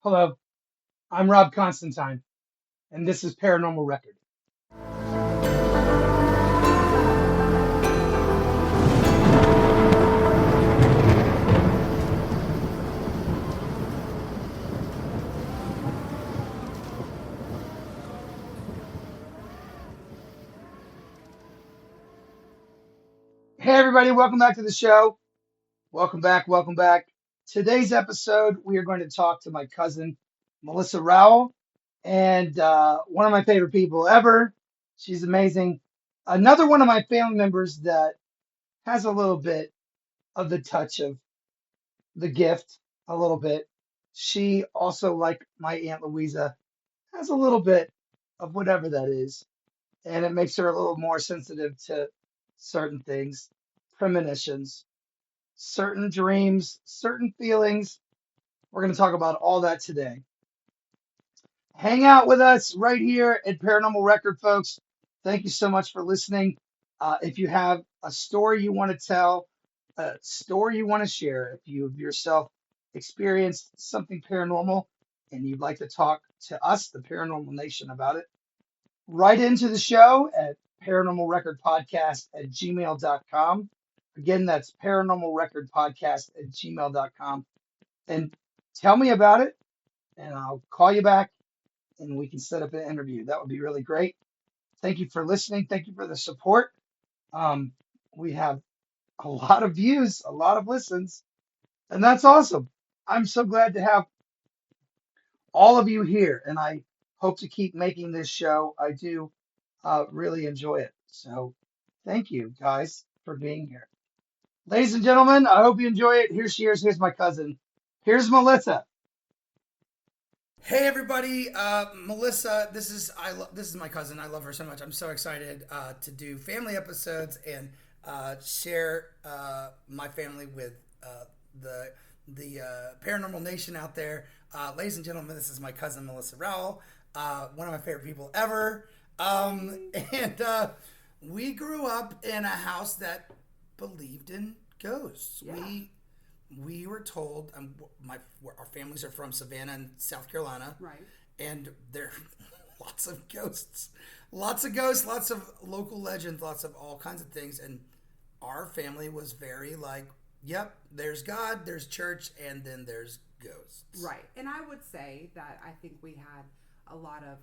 Hello, I'm Rob Constantine, and this is Paranormal Record. Hey, everybody, welcome back to the show. Welcome back, welcome back. Today's episode, we are going to talk to my cousin, Melissa Rowell, and one of my favorite people ever. She's amazing. Another one of my family members that has a little bit of the touch of the gift, a little bit. She also, like my Aunt Louisa, has a little bit of whatever that is, and it makes her a little more sensitive to certain things, premonitions, certain dreams, certain feelings. We're going to talk about all that today. Hang out with us right here at Paranormal Record, folks. Thank you so much for listening. If you have a story you want to tell, a story you want to share, if you yourself experienced something paranormal and you'd like to talk to us, the Paranormal Nation, about it, write into the show at paranormalrecordpodcast@gmail.com. Again, that's paranormalrecordpodcast@gmail.com. And tell me about it, and I'll call you back and we can set up an interview. That would be really great. Thank you for listening. Thank you for the support. We have a lot of views, a lot of listens, and that's awesome. I'm so glad to have all of you here, and I hope to keep making this show. I do really enjoy it. So thank you guys for being here. Ladies and gentlemen, I hope you enjoy it. Here she is. Here's my cousin. Here's Melissa. Hey everybody, Melissa. This is my cousin. I love her so much. I'm so excited to do family episodes and share my family with the paranormal nation out there. Ladies and gentlemen, this is my cousin Melissa Rowell, one of my favorite people ever. And we grew up in a house that believed in ghosts. Yeah. We were told our families are from Savannah and South Carolina, Right. and there are lots of ghosts, lots of local legends, lots of all kinds of things. And our family was very like, yep, there's God, there's church, and then there's ghosts. Right. And I would say that I think we had a lot of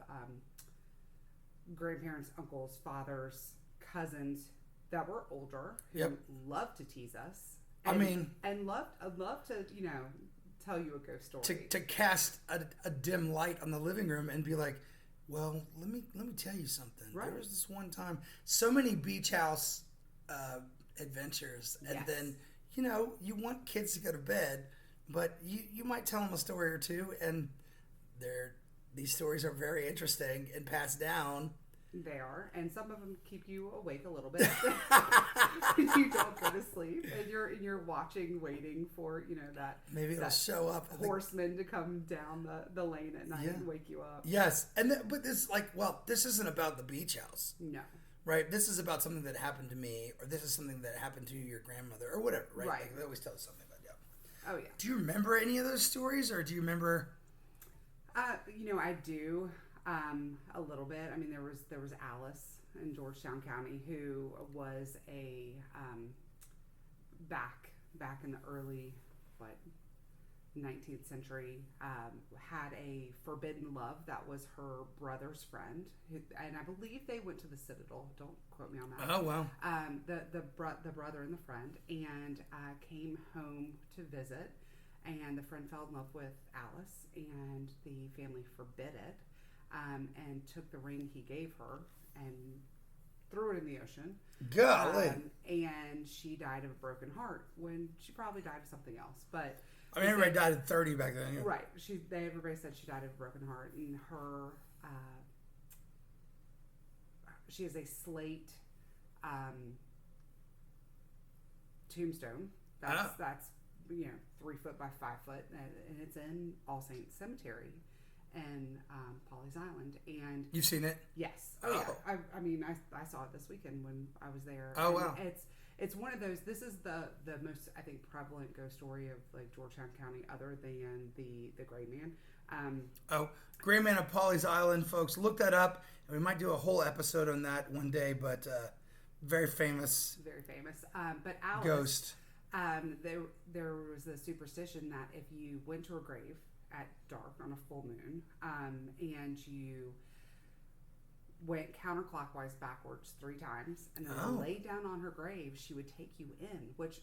grandparents, uncles, fathers, cousins that were older who Yep. loved to tease us. And loved to, tell you a ghost story. To cast a dim light on the living room and be like, well, let me tell you something. Right. There was this one time, so many beach house adventures, and Yes. then you want kids to go to bed, but you might tell them a story or two, and these stories are very interesting and passed down. They are, and some of them keep you awake a little bit. You don't go to sleep, and you're watching, waiting for that Maybe it'll that show up. horseman to come down the lane at night and wake you up. Yes, but this isn't about the beach house. No. Right, this is about something that happened to me, or this is something that happened to your grandmother, or whatever. Right, Right. Like, they always tell us something about that. Oh yeah. Do you remember any of those stories, or do you remember? I do a little bit. I mean, there was Alice in Georgetown County who was a back in the early 19th century, had a forbidden love that was her brother's friend, and I believe they went to the Citadel. Don't quote me on that. Oh wow. The brother and the friend, and came home to visit, and the friend fell in love with Alice, and the family forbid it, and took the ring he gave her and threw it in the ocean. Golly. And she died of a broken heart when she probably died of something else. But I mean, everybody died at 30 back then. Yeah. right, everybody said she died of a broken heart, and her she has a slate tombstone. That's 3 foot by 5 foot, and it's in All Saints Cemetery in Pawleys Island. And You've seen it? yes, Oh. yeah. I mean, I saw it this weekend when I was there. Oh, and wow. It's one of those. This is the most, I think, prevalent ghost story of like Georgetown County, other than the Gray Man. Gray Man of Polly's Island, folks. Look that up. And we might do a whole episode on that one day, but very famous. Very famous. But Alice, ghost. There was a superstition that if you went to a grave at dark on a full moon, and you went counterclockwise backwards 3 times and then lay down on her grave, she would take you in, which,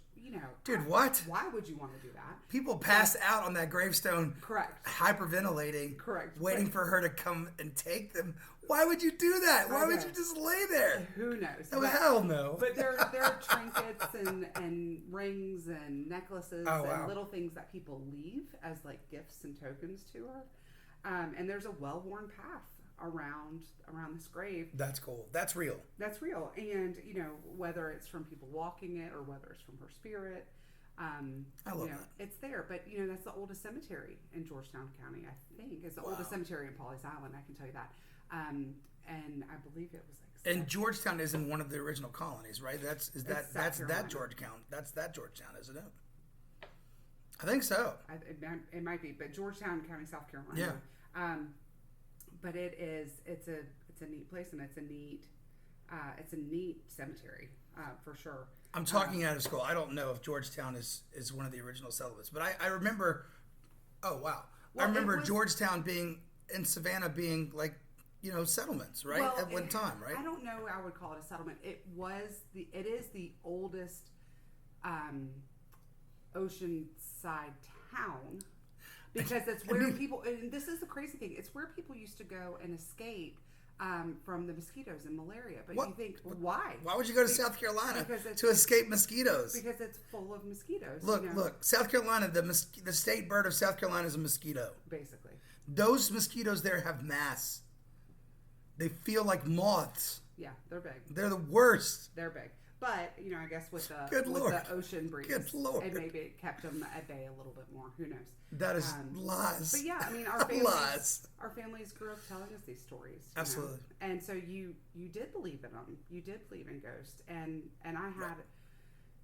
Dude, what? Why would you want to do that? People pass out on that gravestone. Correct. Hyperventilating. Correct. Waiting for her to come and take them. Why would you do that? Why would you just lay there? Who knows? Oh, hell no. But there are trinkets and rings and necklaces and little things that people leave as like gifts and tokens to her. And there's a well-worn path around this grave. That's cool. That's real. That's real. And whether it's from people walking it or whether it's from her spirit, I love that. it's there. But that's the oldest cemetery in Georgetown County, I think. It's the oldest cemetery in Polly's Island, I can tell you that. And I believe it was like. And Georgetown isn't one of the original colonies, right? That's that Georgetown. That's that Georgetown, isn't it? I think so. It might be, but Georgetown County, South Carolina. Yeah. But it's a neat place, and it's a neat cemetery for sure. I'm talking out of school. I don't know if Georgetown is one of the original settlements, but I remember. Oh wow! Well, I remember Georgetown being in Savannah being like settlements, right? Well, at one time, right? I don't know. I would call it a settlement. It is the oldest oceanside town. Because it's where people, and this is the crazy thing, it's where people used to go and escape from the mosquitoes and malaria. But you think, why? Why would you go to South Carolina to escape mosquitoes? Because it's full of mosquitoes. Look, South Carolina, the state bird of South Carolina is a mosquito. Basically. Those mosquitoes there have mass. They feel like moths. Yeah, they're big. They're the worst. They're big. But, I guess with the ocean breeze, it maybe kept them at bay a little bit more. Who knows? That is lies. But yeah, our families grew up telling us these stories. Absolutely. And so you did believe in them. You did believe in ghosts. And I had,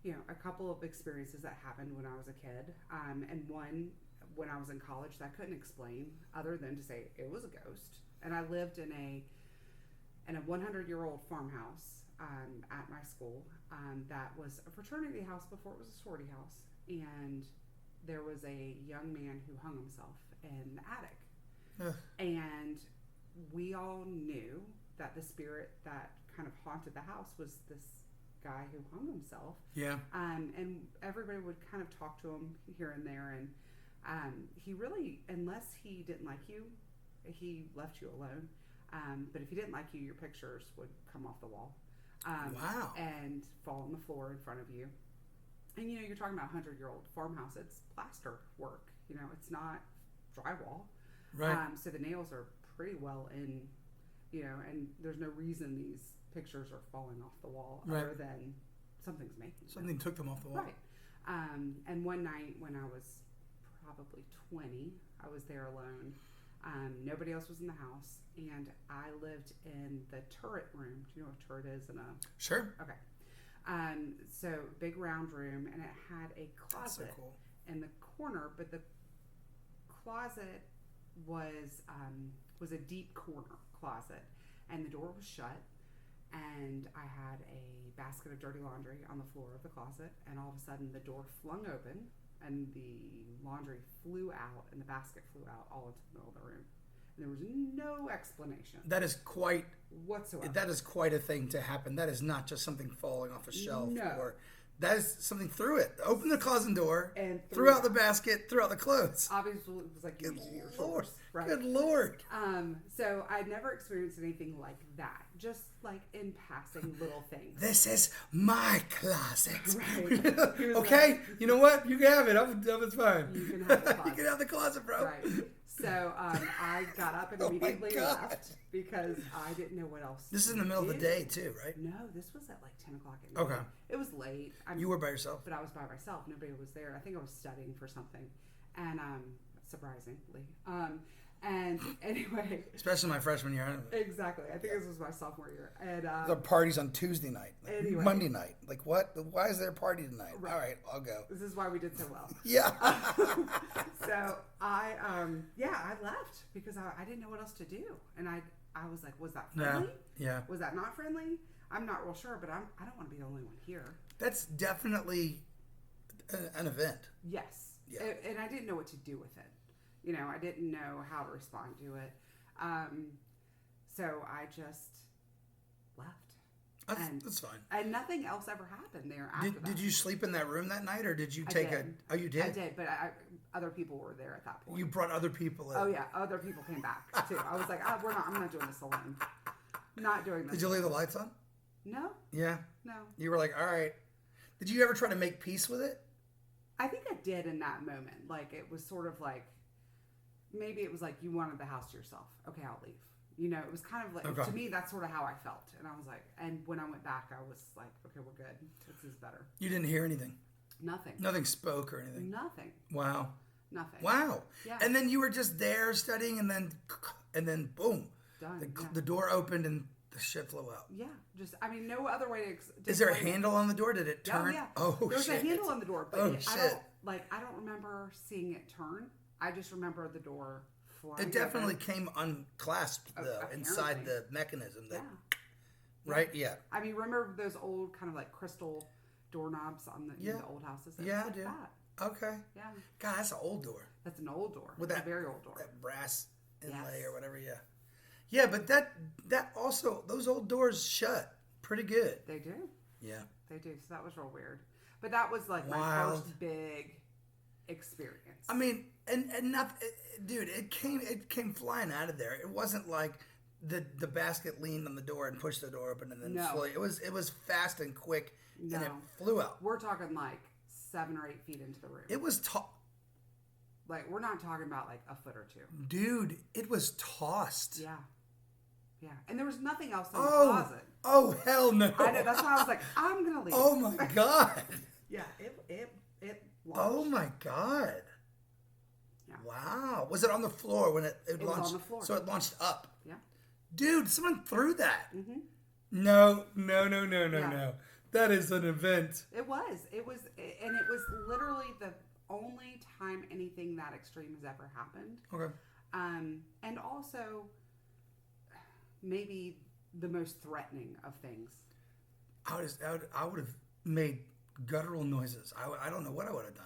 a couple of experiences that happened when I was a kid. And one when I was in college that I couldn't explain other than to say it was a ghost. And I lived in a 100-year-old farmhouse. At my school, that was a fraternity house before it was a sorority house, and there was a young man who hung himself in the attic. Ugh. And we all knew that the spirit that kind of haunted the house was this guy who hung himself. Yeah. And everybody would kind of talk to him here and there, and he really, unless he didn't like you, he left you alone. But if he didn't like you, your pictures would come off the wall. Wow. And fall on the floor in front of you. And you're talking about a 100-year-old farmhouse. It's plaster work. It's not drywall. Right. So the nails are pretty well in, and there's no reason these pictures are falling off the wall other than something's making them. Something took them off the wall. Right. And one night when I was probably 20, I was there alone. Nobody else was in the house, and I lived in the turret room. Do you know what a turret is? Sure. Okay. So big round room, and it had a closet in the corner, but the closet was a deep corner closet, and the door was shut, and I had a basket of dirty laundry on the floor of the closet, and all of a sudden the door flung open, and the laundry flew out, and the basket flew out all into the middle of the room. And there was no explanation. That is quite whatsoever. That is quite a thing to happen. That is not just something falling off a shelf. No. Or that is something through it. Open the closet door and threw out the basket, threw out the clothes. Obviously, it was like Good your Lord. shoulders, right? Good Lord. So I'd never experienced anything like that. Just like in passing little things. This is my closet. Right. Okay, you know what? You can have it. It's fine. You can have the closet. You can have the closet, bro. Right. So I got up and immediately left because I didn't know what else. This is in the middle of the day too, right? No, this was at like 10 o'clock at night. Okay. It was late. You were by yourself? But I was by myself. Nobody was there. I think I was studying for something. And surprisingly. And anyway, Especially my freshman year. exactly. I think this was my sophomore year. And The party's on Tuesday night, Anyway. Monday night. Like what? Why is there a party tonight? Right. All right, I'll go. this is why we did so well. Yeah. So I left because I didn't know what else to do, and I was like, was that friendly? Yeah. Was that not friendly? I'm not real sure, but I don't want to be the only one here. That's definitely an event. Yes. Yeah. And I didn't know what to do with it. You know, I didn't know how to respond to it. So I just left. That's fine. And nothing else ever happened there after that. Did you sleep in that room that night, or did you I take did. Oh, you did? I did, but other people were there at that point. You brought other people in. Oh yeah, other people came back too. I was like, I'm not doing this alone. Not doing this. Did you leave the lights on? No, Yeah. no. You were like, all right. Did you ever try to make peace with it? I think I did in that moment. Like it was sort of like, maybe it was like you wanted the house to yourself. Okay, I'll leave. You know, it was kind of like, Okay. to me, that's sort of how I felt. And I was like, and when I went back, I was like, okay, we're good. This is better. You didn't hear anything? Nothing. Nothing spoke or anything? Nothing. Wow. Nothing. Wow. Yeah. And then you were just there studying, and then boom. Done. The door opened and the shit flew out. Yeah. Just, I mean, no other way to Is there a explain it. handle on the door? Did it turn? Oh, yeah. Oh, There's shit. a handle on the door, but Oh, I shit. don't remember seeing it turn. I just remember the door flying. It definitely open. came unclasped, though, Apparently. inside the mechanism. Yeah. Right? Yeah. I mean, remember those old kind of like crystal doorknobs on the old houses? It was Yeah, I like do. that. Okay. Yeah. God, that's an old door. That's an old door. With It's that a very old door. That brass inlay Yes. or whatever, yeah. Yeah, but that also, those old doors shut pretty good. They do. Yeah. They do. So that was real weird. But that was like my Wild. first big experience. I mean, and nothing, dude, it came flying out of there. It wasn't like the basket leaned on the door and pushed the door open and then No. slowly. It was fast and quick and it No. flew out. We're talking like 7 or 8 feet into the room. It was Like, we're not talking about like a foot or two. dude, it was tossed. Yeah. Yeah. And there was nothing else in the closet. Oh hell no. I know. That's why I was like, I'm going to leave. Oh my god. Yeah. It launched. Oh my god. Yeah. Wow. Was it on the floor when it was launched? on the floor. So it launched up. Yeah. Dude, someone threw that. Mm-hmm. No. Yeah. That is an event. It was, and it was literally the only time anything that extreme has ever happened. Okay. And also maybe the most threatening of things. I would have made guttural noises. I don't know what I would have done.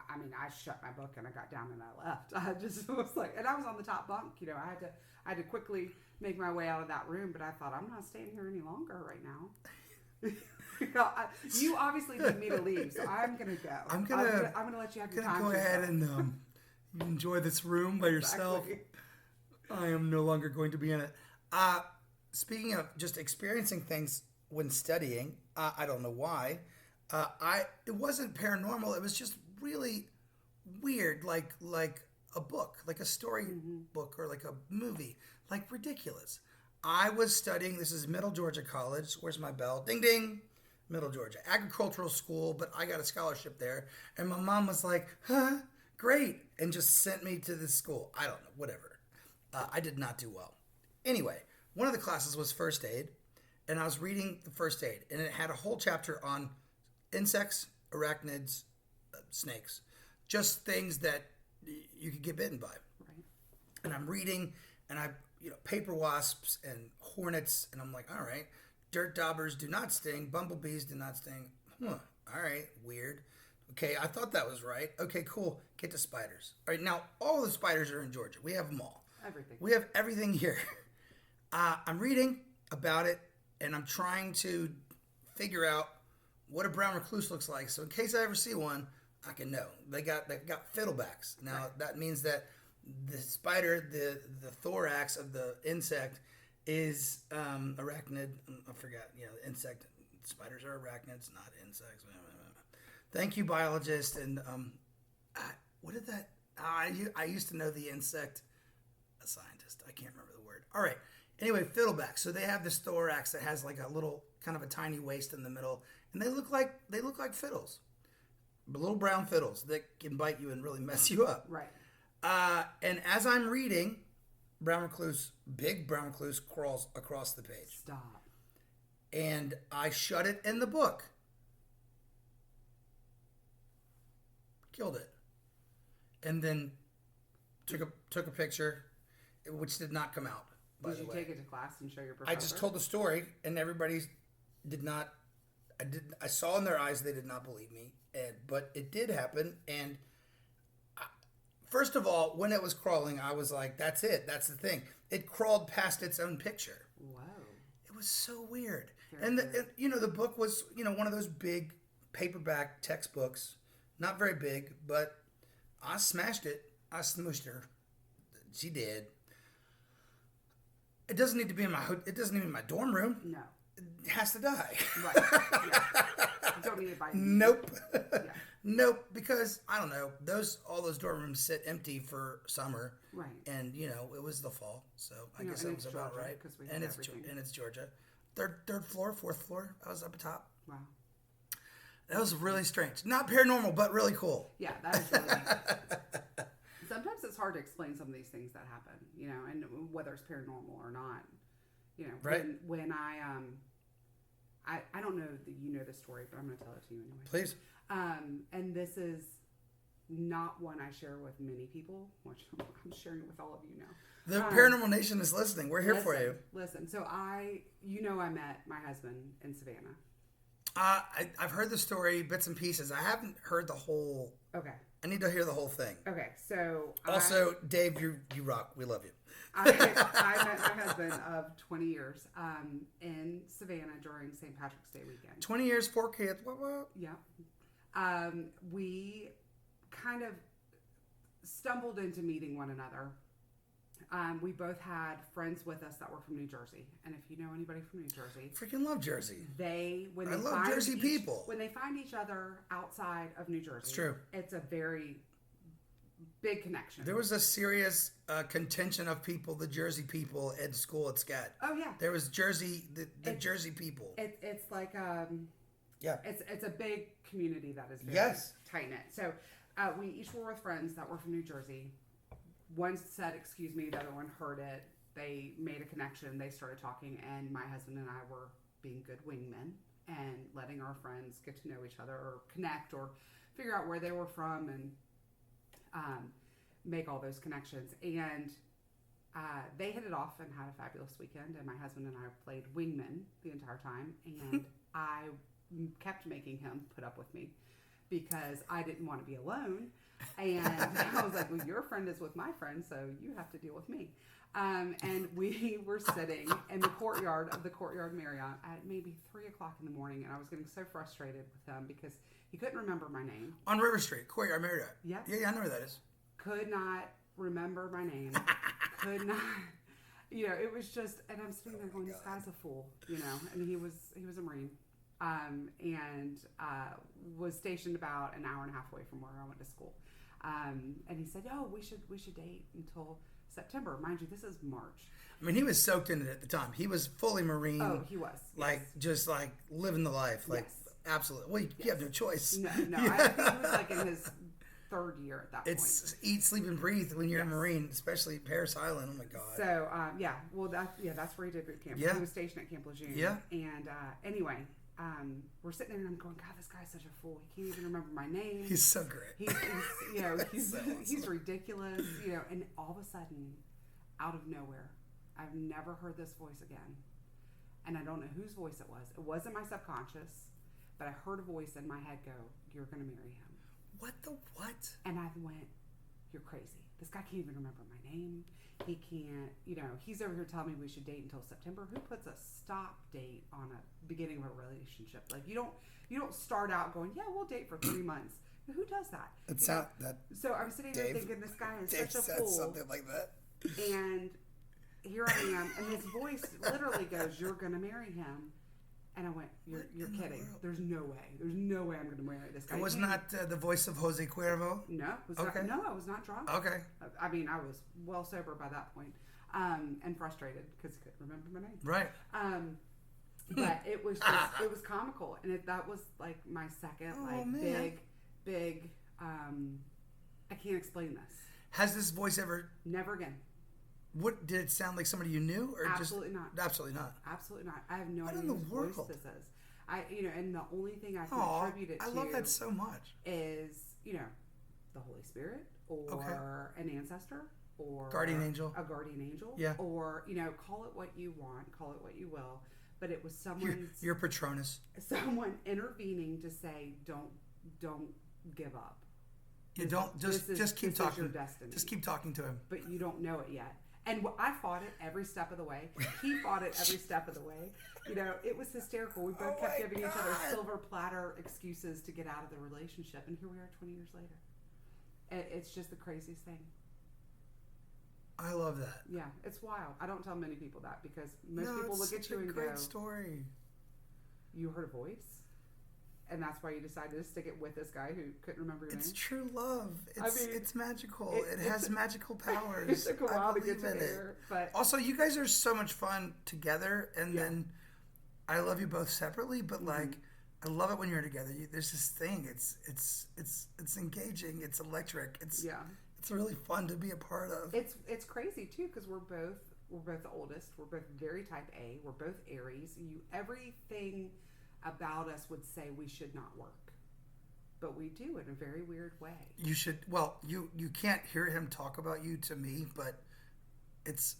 I mean, I shut my book and I got down and I left. I just was like, and I was on the top bunk. You know, I had to quickly make my way out of that room. But I thought, I'm not staying here any longer right now. You obviously need me to leave, so I'm gonna go. I'm gonna let you have your time. Go ahead and you enjoy this room by yourself. Exactly. I am no longer going to be in it. Speaking of just experiencing things when studying, I don't know why. It wasn't paranormal. It was just really weird, like a book, like a story book or like a movie, like ridiculous. I was studying. This is Middle Georgia College. Where's my bell? Ding ding. Middle Georgia agricultural school, but I got a scholarship there, and my mom was like, "Huh, great," and just sent me to this school. I don't know, whatever. I did not do well. Anyway, one of the classes was first aid, and I was reading the first aid, and it had a whole chapter on insects, arachnids, snakes, just things that you could get bitten by. Right. And I'm reading, and paper wasps and hornets, and I'm like, all right, dirt daubers do not sting, bumblebees do not sting. All right, weird. Okay, I thought that was right. Okay, cool. Get to spiders. All right, now all the spiders are in Georgia. We have them all. Everything. We have everything here. I'm reading about it, and I'm trying to figure out what a brown recluse looks like. So in case I ever see one, I can know. They got fiddlebacks. Now Right. that means that the spider, the thorax of the insect is arachnid. I forgot. Insect. Spiders are arachnids, not insects. Thank you, biologist. And what did that? I used to know the insect. A scientist. I can't remember the word. All right. Anyway, fiddleback. So they have this thorax that has like a little kind of a tiny waist in the middle, and they look like fiddles, little brown fiddles that can bite you and really mess you up. Right. And as I'm reading, big brown recluse crawls across the page. Stop. And I shut it in the book. Killed it. And then took a picture, which did not come out, by Did the you way. take it to class and show your professor? I just told the story, and everybody did not. I saw in their eyes they did not believe me, but it did happen. And first of all, when it was crawling, I was like, "That's it. That's the thing." It crawled past its own picture. Whoa. It was so weird. Very And weird. the book was one of those big paperback textbooks, not very big, but I smashed it. I smooshed her. She did. It doesn't need to be in my. It doesn't need to be in my dorm room. No. It has to die. Right. Yeah. You don't need it by Nope. Yeah. Nope. Because I don't know. All those dorm rooms sit empty for summer. Right. And it was the fall, so I guess and that was it's about Georgia, right. 'cause we And have it's everything. and it's Georgia, third floor, fourth floor. I was up top. Wow. That was really strange. Not paranormal, but really cool. Yeah, that is really neat. Sometimes it's hard to explain some of these things that happen, and whether it's paranormal or not. Right. When I don't know that you know this story, but I'm going to tell it to you anyway. Please. And this is not one I share with many people, which I'm sharing it with all of you now. The Paranormal Nation is listening. We're here for you. Listen, so I met my husband in Savannah. I've heard the story, bits and pieces. I haven't heard the whole. Okay. I need to hear the whole thing. Okay, so Also, Dave, you rock. We love you. I met my husband of 20 years in Savannah during St. Patrick's Day weekend. 20 years, 4 kids. What? Yeah. We kind of stumbled into meeting one another. We both had friends with us that were from New Jersey. And if you know anybody from New Jersey, Freaking love Jersey. I love Jersey people. When they find each other outside of New Jersey, It's true. It's a very big connection. There was a serious contention of people, the Jersey people, at school at SCAD. Oh yeah. There was Jersey, the Jersey people. It's like Yeah. It's a big community that is very Yes. tight knit. So we each were with friends that were from New Jersey. One said, "Excuse me," the other one heard it. They made a connection. They started talking, and my husband and I were being good wingmen and letting our friends get to know each other or connect or figure out where they were from and make all those connections. And they hit it off and had a fabulous weekend. And my husband and I played wingmen the entire time, and I kept making him put up with me because I didn't want to be alone. And I was like, well, your friend is with my friend, so you have to deal with me. And we were sitting in the courtyard of the Courtyard Marriott at maybe 3 o'clock in the morning, and I was getting so frustrated with him because he couldn't remember my name. On River Street, Courtyard Marriott. Yep. Yeah, I know where that is. Could not remember my name. Could not. It was just, and I'm sitting there going, this guy's a fool, and he was a Marine. And was stationed about an hour and a half away from where I went to school. And he said, "Oh, we should date until September." Mind you, this is March. I mean, he was soaked in it at the time. He was fully Marine. Oh, he was. Like, yes. just like living the life. Like, Yes. absolutely. Well, you have no choice. No. I think he was like in his third year at that point. It's eat, sleep, and breathe when you're a Yes. Marine, especially Paris Island. Oh my God. So, well, that's where he did boot camp. Yeah. He was stationed at Camp Lejeune. Yeah. And anyway, we're sitting there and I'm going, God, this guy's such a fool. He can't even remember my name. He's so great. He's So awesome. he's ridiculous, and all of a sudden, out of nowhere, I've never heard this voice again. And I don't know whose voice it was. It wasn't my subconscious, but I heard a voice in my head go, "You're going to marry him." What the what? And I went, "You're crazy. This guy can't even remember my name. He can't, he's over here telling me we should date until September. Who puts a stop date on a beginning of a relationship? Like you don't start out going, yeah, we'll date for 3 months. Who does that? So I'm sitting there thinking this guy is Dave such a said fool. something like that. And here I am, and his voice literally goes, "You're going to marry him." And I went, "You're kidding. There's no way. There's no way I'm going to marry this guy." It was not the voice of Jose Cuervo? No, Okay. I was not drunk. Okay. I mean, I was well sober by that point, and frustrated because I couldn't remember my name. Right. But it was it was comical, and that was like my second big. I can't explain this. Has this voice ever? Never again. What did it sound like? Somebody you knew, or Absolutely just not. Absolutely not. Absolutely not. I have no What idea in the whose world? voice this is. And the only thing I can Aw, attribute it to I love that so much. is, the Holy Spirit or an ancestor or Guardian angel. a guardian angel. Yeah. Or, call it what you want, call it what you will. But it was someone Your Patronus. someone intervening to say, don't give up. You don't just keep talking. Your destiny. Just keep talking to him. But you don't know it yet. And I fought it every step of the way. He fought it every step of the way. It was hysterical. We both kept giving each other silver platter excuses to get out of the relationship. And here we are 20 years later. It's just the craziest thing. I love that. Yeah, it's wild. I don't tell many people that because most people look at you and go, story. You heard a voice? And that's why you decided to stick it with this guy who couldn't remember your name? It's true love. It's magical. It has magical powers. It took a while to get to there. But also, you guys are so much fun together. And then I love you both separately, but like, I love it when you're together. There's this thing. It's engaging. It's electric. It's really fun to be a part of. It's crazy too because we're both the oldest. We're both very type A. We're both Aries. Everything about us would say we should not work, but we do in a very weird way. You should. Well, you can't hear him talk about you to me, but it's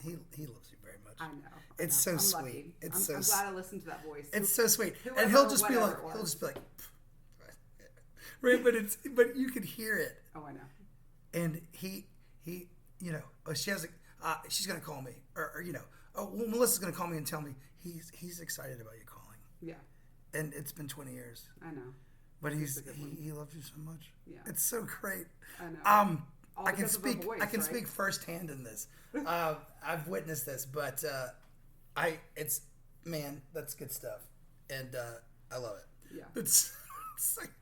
he loves you very much. I know. It's so I'm sweet. lucky. It's I'm glad I listened to that voice. It's so sweet, Whoever, and he'll just be like, whatever right, but you could hear it. Oh, I know. And he she has she's gonna call me, or Melissa's gonna call me and tell me he's excited about you calling. Yeah. And it's been 20 years. I know. But he loves you so much. Yeah. It's so great. I know. I can speak firsthand in this. I've witnessed this, but that's good stuff, and I love it. Yeah. It's like,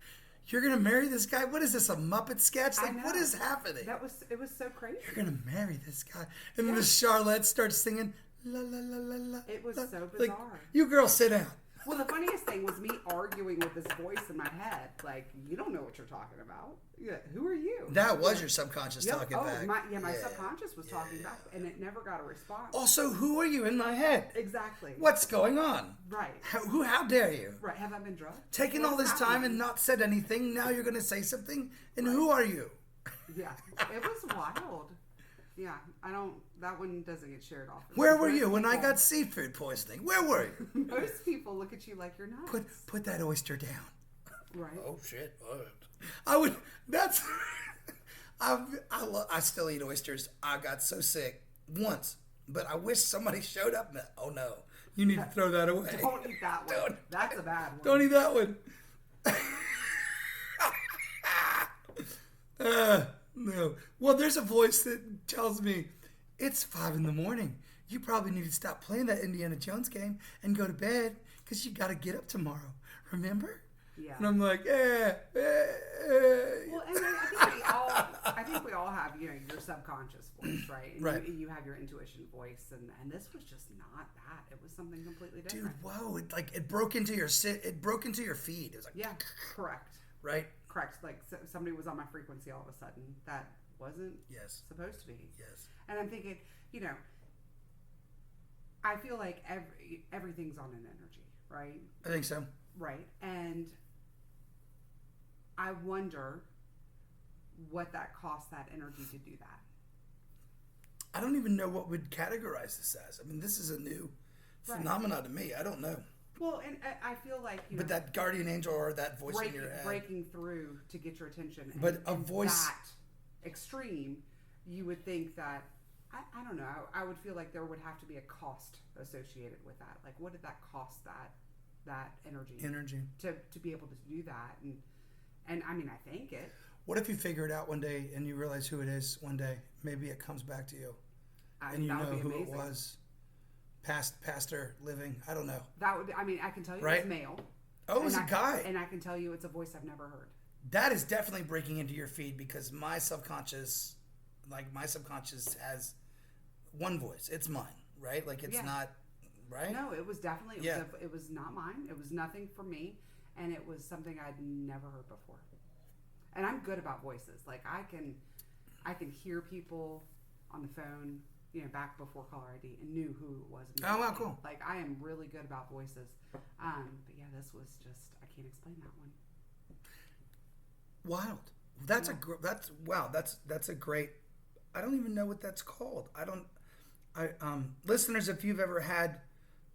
you're gonna marry this guy? What is this, a Muppet sketch? Like, what is happening? It was so crazy. You're gonna marry this guy, and then the Charlotte starts singing la la la la la. It was so bizarre. Like, you girls sit down. Well, the funniest thing was me arguing with this voice in my head. Like, you don't know what you're talking about. Yeah, who are you? That was your subconscious talking back. My subconscious was talking back, and it never got a response. Also, who are you in my head? Exactly. What's going on? Right. How dare you? Right. Have I been drugged? Taking all this time and not said anything. Now you're going to say something? And who are you? Yeah. It was wild. Yeah. That one doesn't get shared often. Where were you when I got seafood poisoning? Where were you? Most people look at you like you're nuts. Put that oyster down. Right. Oh shit. I would. That's. I still eat oysters. I got so sick once, but I wish somebody showed up. And, oh no, you need to throw that away. Don't eat that one. That's a bad one. Don't eat that one. No. Well, there's a voice that tells me it's 5 a.m. You probably need to stop playing that Indiana Jones game and go to bed because you got to get up tomorrow. Remember? Yeah. And I'm like, Well, and I think we all have, your subconscious voice, right? And right. You have your intuition voice, and this was just not that. It was something completely different. Dude, whoa! It broke into your feed. It was like, yeah, correct. Right. Correct. Like somebody was on my frequency all of a sudden. That wasn't supposed to be. Yes. And I'm thinking, I feel like everything's on an energy, right? I think so. Right. And I wonder what that costs that energy to do that. I don't even know what would categorize this as. I mean, this is a new phenomenon to me. I don't know. Well, and I feel like, but that guardian angel or that voice in your head. Breaking through to get your attention. But a voice. That extreme, you would think that, I don't know, I would feel like there would have to be a cost associated with that. Like, what did that cost that energy to be able to do that? And I mean, I think it. What if you figure it out one day and you realize who it is one day? Maybe it comes back to you. And you know who it was. Pastor living. I don't know. That would. I mean, I can tell you it's male. Oh, it was a guy. And I can tell you it's a voice I've never heard. That is definitely breaking into your feed because my subconscious has one voice. It's mine, right? Like it's not, right? No, it was definitely. It was not mine. It was nothing for me, and it was something I'd never heard before. And I'm good about voices. Like I can hear people on the phone, back before caller ID, and knew who it was. Oh, wow, cool. Like I am really good about voices. But yeah, this was just, I can't explain that one. Wild. That's a great. I don't even know what that's called. Listeners, if you've ever had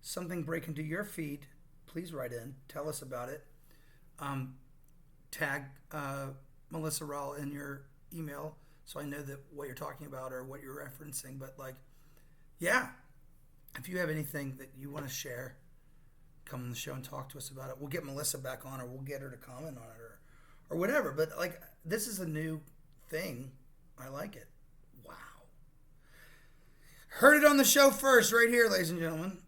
something break into your feed, please write in. Tell us about it. Tag Melissa Rowell in your email so I know that what you're talking about or what you're referencing. But yeah, if you have anything that you want to share, come on the show and talk to us about it. We'll get Melissa back on, or we'll get her to comment on it, or whatever. But this is a new thing. I like it. Wow. Heard it on the show first, right here, ladies and gentlemen.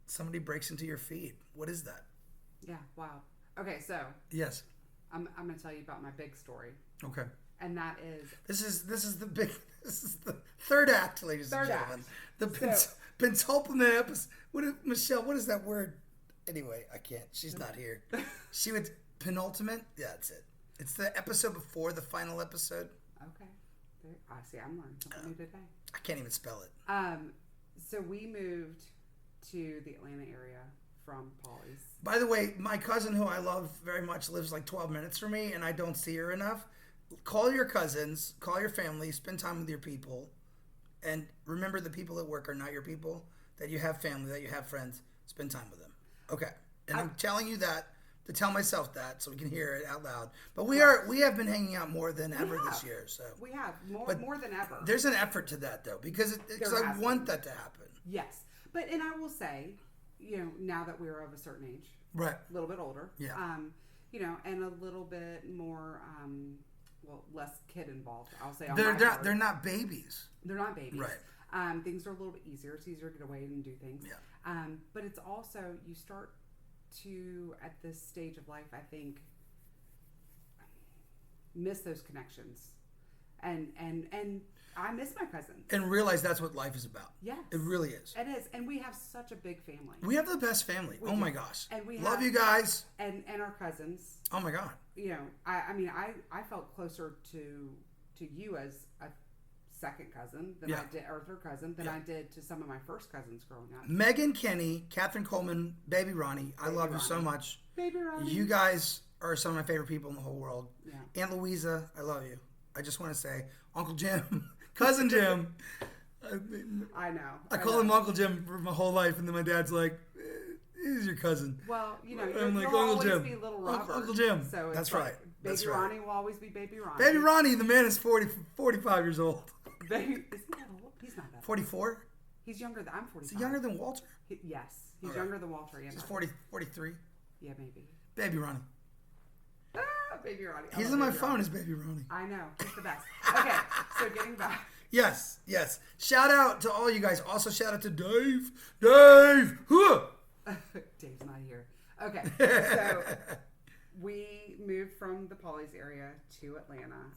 Somebody breaks into your feed. What is that? Yeah. Wow. Okay. So. Yes. I'm going to tell you about my big story. Okay. And that is. This is the third act, ladies and gentlemen. The penultimate episode. Michelle, what is that word? Anyway, I can't. She's not here. She would penultimate. Yeah, that's it. It's the episode before the final episode. Okay. I see. I'm learning something new today. I can't even spell it. So we moved to the Atlanta area from Polly's. By the way, my cousin, who I love very much, lives 12 minutes from me, and I don't see her enough. Call your cousins, call your family, spend time with your people, and remember the people at work are not your people, that you have family, that you have friends. Spend time with them. Okay. And I'm telling you that to tell myself that so we can hear it out loud. But we have been hanging out more than ever this year. So we have more than ever. There's an effort to that though, because I want that to happen. Yes. And I will say, now that we're of a certain age, right, a little bit older, yeah, and a little bit more, less kid involved. I'll say they're not babies. They're not babies, right? Things are a little bit easier. It's easier to get away and do things. Yeah. But it's also you start to at this stage of life, I think, miss those connections, and I miss my cousins. And realize that's what life is about. Yes. It really is. It is. And we have such a big family. We have the best family. My gosh. And we love you guys. And our cousins. Oh my God. I felt closer to you as a second cousin than I did, or third cousin, than I did to some of my first cousins growing up. Megan, Kenny, Catherine Coleman, Baby Ronnie. I love you so much. Baby Ronnie. You guys are some of my favorite people in the whole world. Yeah. Aunt Louisa, I love you. I just want to say, Uncle Jim, Cousin Jim. I know. I call him Uncle Jim for my whole life, and then my dad's like, he's your cousin. Well, you'll like, always Jim. be little Robert. Uncle Jim. So that's right. Baby Ronnie will always be Baby Ronnie. Baby Ronnie, the man is 45 years old. Isn't that old? He's not that 44? He's younger than, I'm 45. Is he younger than Walter? Yes. He's younger than Walter. He's 43? Yeah, maybe. Baby Ronnie. Baby Ronnie. He's in my phone as Baby Ronnie. I know. He's the best. Okay, so getting back. Yes. Shout out to all you guys. Also shout out to Dave. Dave! Dave's not here. Okay, so we moved from the Polly's area to Atlanta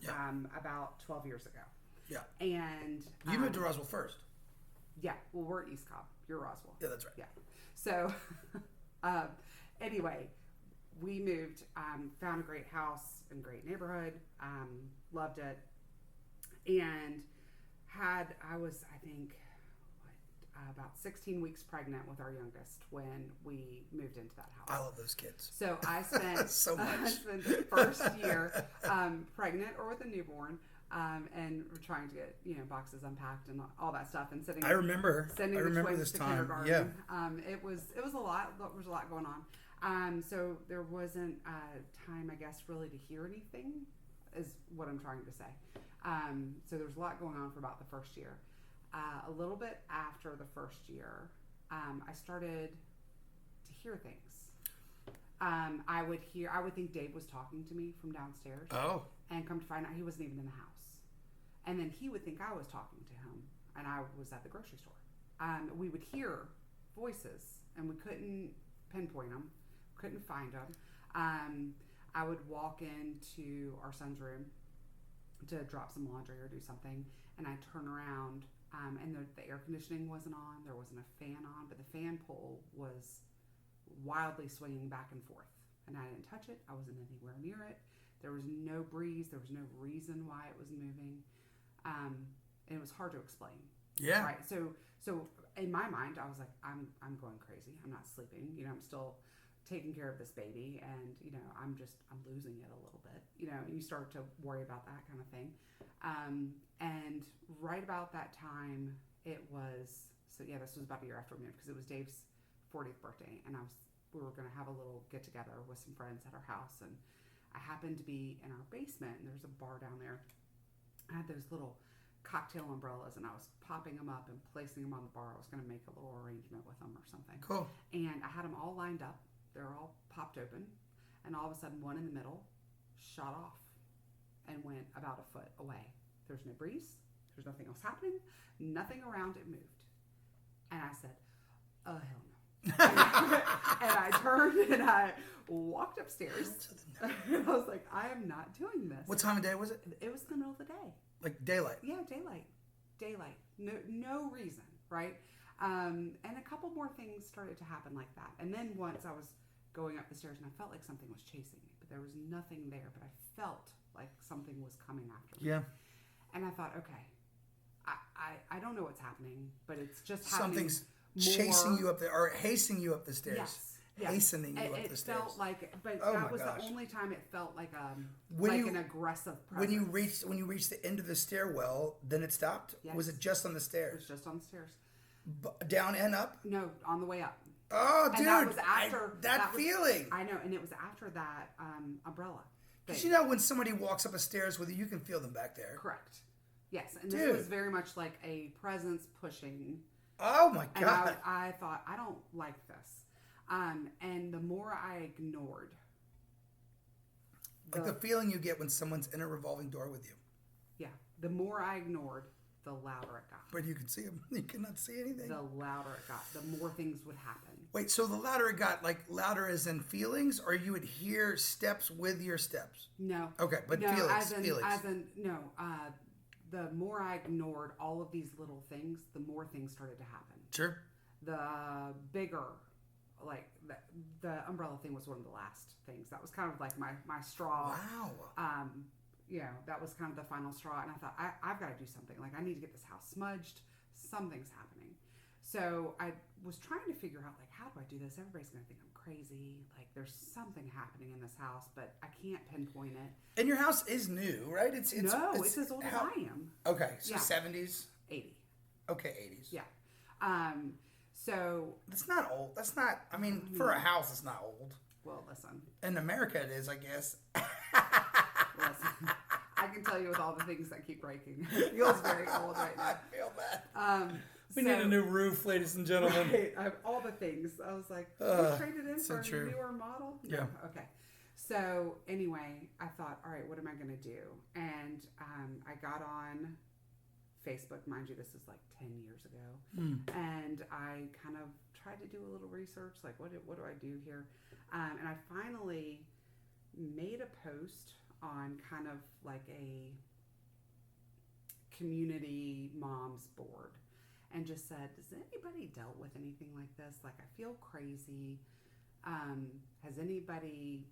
about 12 years ago. Yeah. And you moved to Roswell first. Yeah. Well, we're East Cobb. You're Roswell. Yeah, that's right. Yeah. So, anyway, we moved, found a great house in a great neighborhood, loved it, and I was, I think, about 16 weeks pregnant with our youngest when we moved into that house. I love those kids. So I spent so much. I spent the first year pregnant or with a newborn, and we're trying to get boxes unpacked and all that stuff, and sending the twins this to time. kindergarten. Yeah. It was a lot. There was a lot going on. So there wasn't time, I guess, really to hear anything, is what I'm trying to say. So there was a lot going on for about the first year. A little bit after the first year, I started to hear things. I would think Dave was talking to me from downstairs. Oh. And come to find out he wasn't even in the house. And then he would think I was talking to him, and I was at the grocery store. We would hear voices, and we couldn't pinpoint them, couldn't find them. I would walk into our son's room to drop some laundry or do something, and I'd turn around, and the air conditioning wasn't on, there wasn't a fan on, but the fan pole was wildly swinging back and forth, and I didn't touch it, I wasn't anywhere near it. There was no breeze. There was no reason why it was moving. And it was hard to explain. Yeah. Right. So in my mind, I was like, I'm going crazy. I'm not sleeping. You know, I'm still taking care of this baby, and you know, I'm losing it a little bit. You know, and you start to worry about that kind of thing. And right about that time, it was. So yeah, this was about a year after we moved, because it was Dave's 40th birthday, and we were going to have a little get together with some friends at our house, and I happened to be in our basement, and there's a bar down there. I had those little cocktail umbrellas, and I was popping them up and placing them on the bar. I was going to make a little arrangement with them or something. Cool. And I had them all lined up. They're all popped open, and all of a sudden, one in the middle shot off and went about a foot away. There's no breeze. There's nothing else happening. Nothing around it moved. And I said, oh, hell no. And I turned and I walked upstairs. And I was like, I am not doing this. What time of day was it? It was in the middle of the day. Like daylight? Yeah, daylight. No reason, right? And a couple more things started to happen like that. And then once I was going up the stairs, and I felt like something was chasing me, but there was nothing there, but I felt like something was coming after me. Yeah. And I thought, okay, I don't know what's happening, but it's just happening. Something's chasing you up there, or hastening you up the stairs. Yes. Hastening you up the stairs. It felt like, but Oh that my was gosh. the only time it felt like When an aggressive presence. When you reached the end of the stairwell, then it stopped? Yes. Was it just on the It was stairs? just on the stairs. Down and up? No, on the way up. Oh, And dude. that was after that feeling. I know, and it was after that umbrella. Because you know when somebody walks up a stairs with you, you can feel them back there. Correct. Yes, and Dude. this was very much like a presence pushing. Oh my And God. I thought, I don't like this. And the more I ignored. Like the feeling you get when someone's in a revolving door with you. Yeah, the more I ignored, the louder it got. But you can see them. You cannot see anything. The louder it got, the more things would happen. Wait, so the louder it got, like louder as in feelings, or you would hear steps with your steps? No. Okay, but no, feelings. The more I ignored all of these little things, the more things started to happen. Sure. The bigger, like the umbrella thing was one of the last things. That was kind of like my straw. Wow. That was kind of the final straw. And I thought, I've got to do something. Like, I need to get this house smudged. Something's happening. So I was trying to figure out, like, how do I do this? Everybody's going to think I'm crazy. Like, there's something happening in this house, but I can't pinpoint it. And your house is new, right? It's It's as old as I am. Okay, so Yeah. 70s? 80. Okay, 80s. Yeah. So, That's not old. That's not, I mean, for a house, it's not old. well, listen. In America, it is, I guess. Listen. I can tell you with all the things that keep breaking. It feels very old right now. I feel that. We So- need a new roof, ladies and gentlemen. Right, all the things. I was like, we traded in so for true. a newer model? No. Yeah. Okay. So anyway, I thought, all right, what am I going to do? And I got on Facebook. Mind you, this is like 10 years ago. And I kind of tried to do a little research, like what do I do here? And I finally made a post on kind of like a community moms board. And just said, has anybody dealt with anything like this? Like, I feel crazy. Has anybody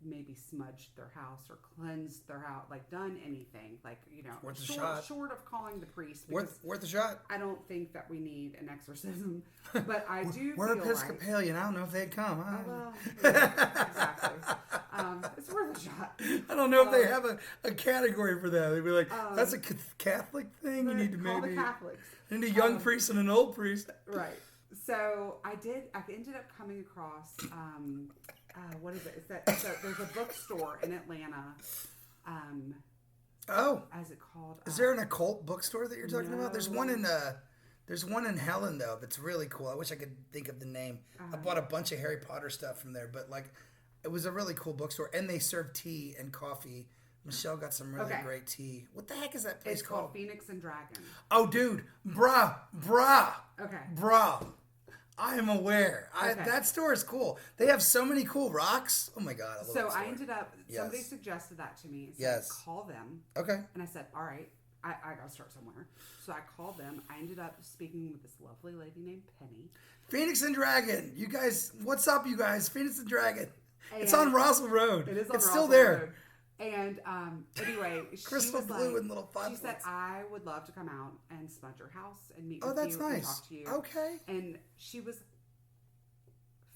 maybe smudged their house or cleansed their house? Like, done anything? Like, Worth a shot. short of calling the priest. Worth a shot. I don't think that we need an exorcism. But I do We're feel Episcopalian. I don't know if they'd come. Right. Well, yeah, exactly. It's worth a shot. I don't know if they have a category for that. They'd be like, that's a Catholic thing. You need to Call maybe... the Catholics. I need a young priest and an old priest. Right. So I ended up coming across, what is it? There's a bookstore in Atlanta. As it called? Is there an occult bookstore that you're talking about? There's No. one in Helen though. That's really cool. I wish I could think of the name. I bought a bunch of Harry Potter stuff from there, but like, it was a really cool bookstore, and they serve tea and coffee. Michelle got some really great tea. What the heck is that place It's called Phoenix and Dragon. Oh, dude, brah. Okay. I am aware. Okay. That store is cool. They have so many cool rocks. Oh my God. I love So that store. I ended up, somebody Yes. suggested that to me. And said, Yes. Call them. Okay. And I said, all right, I got to start somewhere. So I called them. I ended up speaking with this lovely lady named Penny. Phoenix and Dragon. You guys, what's up, you guys? Phoenix and Dragon. It's And on Roswell Road. It is on It's still Roswell there. Road. And anyway, she Crystal was blue like, and little fun she said, ones. I would love to come out and smudge your house and meet Oh, with that's you and nice. talk to you. Okay. And she was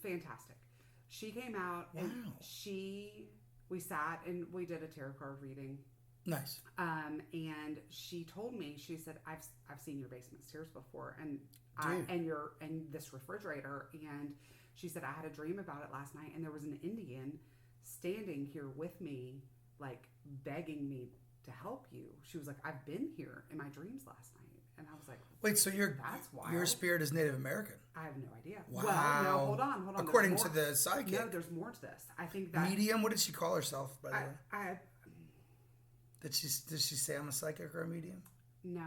fantastic. She came out and we sat and we did a tarot card reading. Nice. And she told me, she said, I've seen your basement stairs before, and this refrigerator, and she said, I had a dream about it last night, and there was an Indian standing here with me, like begging me to help you. She was like, I've been here in my dreams last night. And I was like, wait, so that's wild. your spirit is Native American? I have no idea. Wow. Well, no, hold on. According to the psychic. No, there's more to this. I think that medium. What did she call herself, by the way? I Did she say I'm a psychic or a medium? no.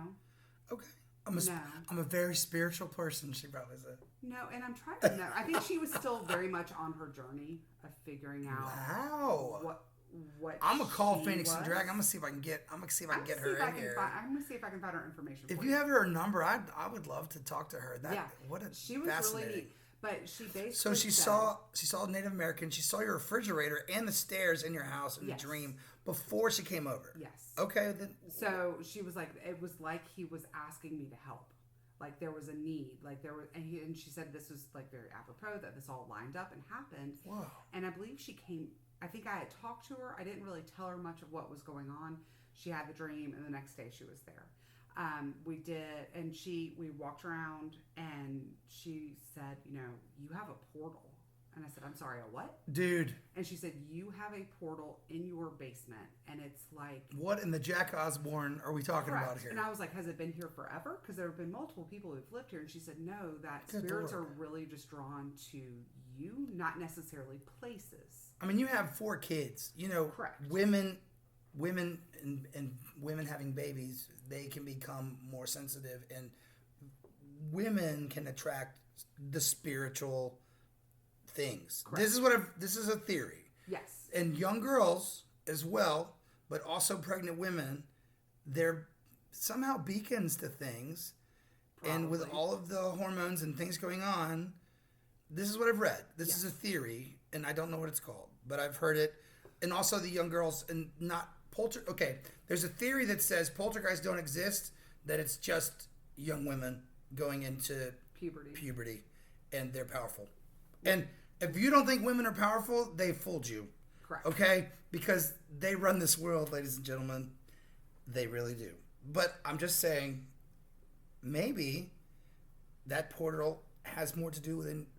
Okay. I'm a very spiritual person, she probably said. No, and I'm trying to know. I think she was still very much on her journey of figuring out what I'm gonna call Phoenix was. and Drag. I'm gonna see if I can get her in here. I'm gonna see if I can find her information. If you have her number, I would love to talk to her. She was really neat. But she basically so she saw Native American. She saw your refrigerator and the stairs in your house in a dream before she came over. Yes. Okay. Then. So she was like, it was like he was asking me to help. Like there was a need. Like there was, and she said this was like very apropos that this all lined up and happened. Whoa. And I believe she came. I think I had talked to her. I didn't really tell her much of what was going on. She had the dream, and the next day she was there. We did, and we walked around, and she said, you have a portal. And I said, I'm sorry, a what? Dude. And she said, you have a portal in your basement, and it's like... What in the Jack Osborne are we talking about here? And I was like, has it been here forever? Because there have been multiple people who've lived here. And she said, no, that spirits are really just drawn to you, not necessarily places. I mean, you have 4 kids. Correct. Women and women having babies, they can become more sensitive, and women can attract the spiritual things. Correct. This is a theory. Yes. And young girls as well, but also pregnant women, they're somehow beacons to things. Probably. And with all of the hormones and things going on, this is what I've read. This is a theory, and I don't know what it's called, but I've heard it. And also the young girls, and not okay, there's a theory that says poltergeists don't exist, that it's just young women going into puberty, and they're powerful. And if you don't think women are powerful, they fooled you. Correct. Okay? Because they run this world, ladies and gentlemen. They really do. But I'm just saying, maybe that portal has more to do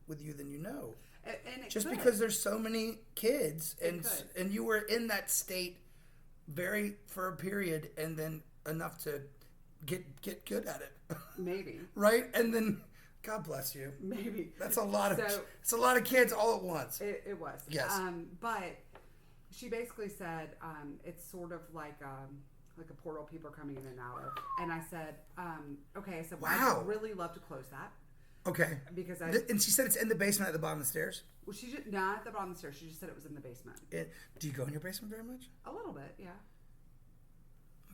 with you than you know. And just could. Because there's so many kids, and you were in that state for a period, and then enough to get good at it. Maybe. Right? And then God bless you. Maybe. That's a lot of kids all at once. It was. Yes. But she basically said it's sort of like a portal people are coming in and out of. And I said, okay. I said, well, I'd really love to close that. Okay. Because and she said it's in the basement at the bottom of the stairs? Well, she just not at the bottom of the stairs. She just said it was in the basement. Do you go in your basement very much? A little bit, yeah.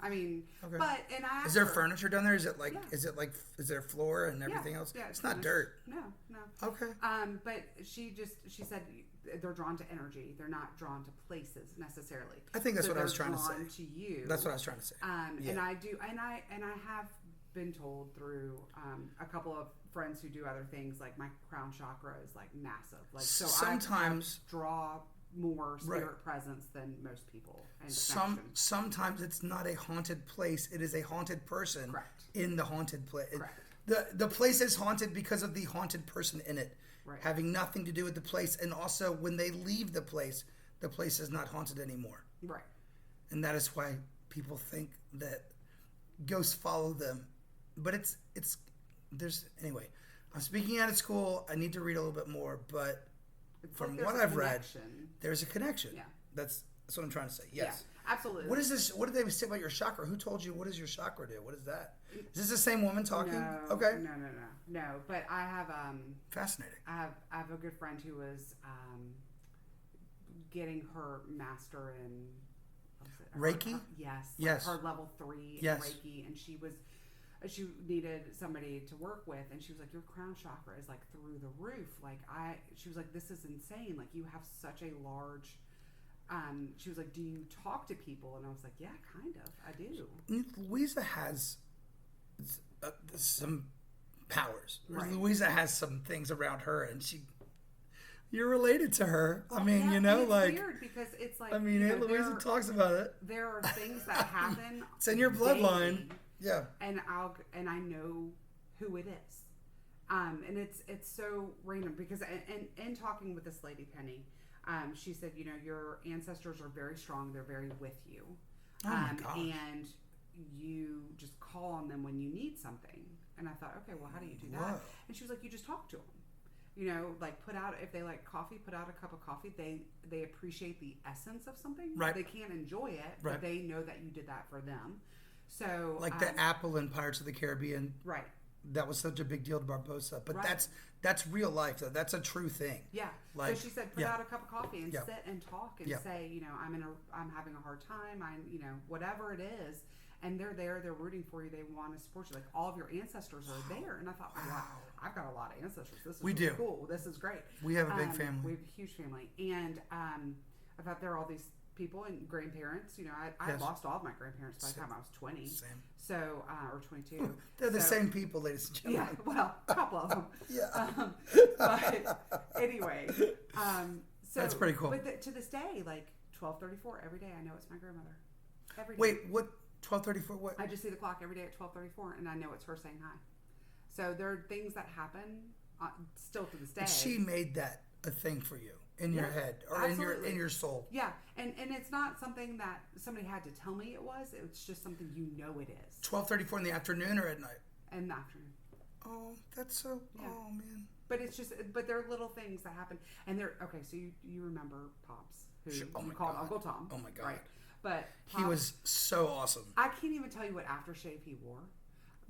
I mean, okay. But and I is there furniture down there? Is it like is there a floor and everything else? Yeah, it's not dirt. No. Okay. But she said they're drawn to energy. They're not drawn to places necessarily. I think that's what I was trying to say. To you. That's what I was trying to say. And I do, and I have been told through a couple of friends who do other things, like my crown chakra is like massive. Like so, sometimes I draw more spirit presence than most people. And sometimes it's not a haunted place; it is a haunted person. Correct. In the haunted place. Correct. The place is haunted because of the haunted person in it, right. Having nothing to do with the place, and also when they leave the place is not haunted anymore. Right. And that is why people think that ghosts follow them, but anyway. I'm speaking out of school. I need to read a little bit more, but from what I've read, there's a connection. Yeah. That's what I'm trying to say. Yes. Yeah, absolutely. What is this? What did they say about your chakra? Who told you? What does your chakra do? What is that? Is this the same woman talking? No, okay. No. But I have fascinating. I have a good friend who was getting her master in Reiki. Yes. Her level 3 in Reiki, and she needed somebody to work with, and she was like, your crown chakra is like through the roof. She was like, this is insane. Like you have such a large she was like, "Do you talk to people?" And I was like, "Yeah, kind of. I do." Louisa has some powers. Right. Louisa has some things around her, and you're related to her. Well, I mean, yeah, you know, and it's like weird because it's like, I mean, you know, Aunt Louisa talks about it. there are things that happen. It's in your bloodline. daily, Yeah. and I know who it is. And it's so random because and talking with this lady Penny, she said, you know, your ancestors are very strong. They're very with you. Oh my gosh. And you just call on them when you need something. And I thought, okay, well, how do you do that? Whoa. And she was like, you just talk to them. You know, like if they like coffee, put out a cup of coffee. They appreciate the essence of something. Right. They can't enjoy it, Right. but they know that you did that for them. So Like the apple in Pirates of the Caribbean. right. That was such a big deal to Barbosa. But Right. that's real life, though. That's a true thing. Yeah. Like, so she said, put yeah. out a cup of coffee and Yeah. sit and talk and Yeah. say, you know, I'm having a hard time. You know, whatever it is. And they're there. They're rooting for you. They want to support you. Like all of your ancestors are there. And I thought, wow, I've got a lot of ancestors. This is We really do. cool. This is great. We have a big family. We have a huge family. And I thought there are all these people and grandparents. You know, I Yes. lost all of my grandparents by the Same. time I was 20. Same. So, or 22. They're the So- same people, ladies and Yeah, gentlemen. well, a couple of them. Yeah. But anyway, so That's pretty cool. But to this day, like 12:34 every day, I know it's my grandmother. Every day. Wait, what? 12:34? What? I just see the clock every day at 12:34, and I know it's her saying hi. So there are things that happen still to this day. But she made that a thing for you in your Yeah, head or absolutely. in your soul. Yeah, and it's not something that somebody had to tell me it was. It's just something you know it is. 12:34 in the afternoon or at night? In the afternoon. Oh, that's so. Yeah. Oh man. But it's just, but there are little things that happen, and they're okay. So you remember Pops, who Sure. Oh you my called God. Uncle Tom? Oh my God. Right? But He Pops, was so awesome. I can't even tell you what aftershave he wore,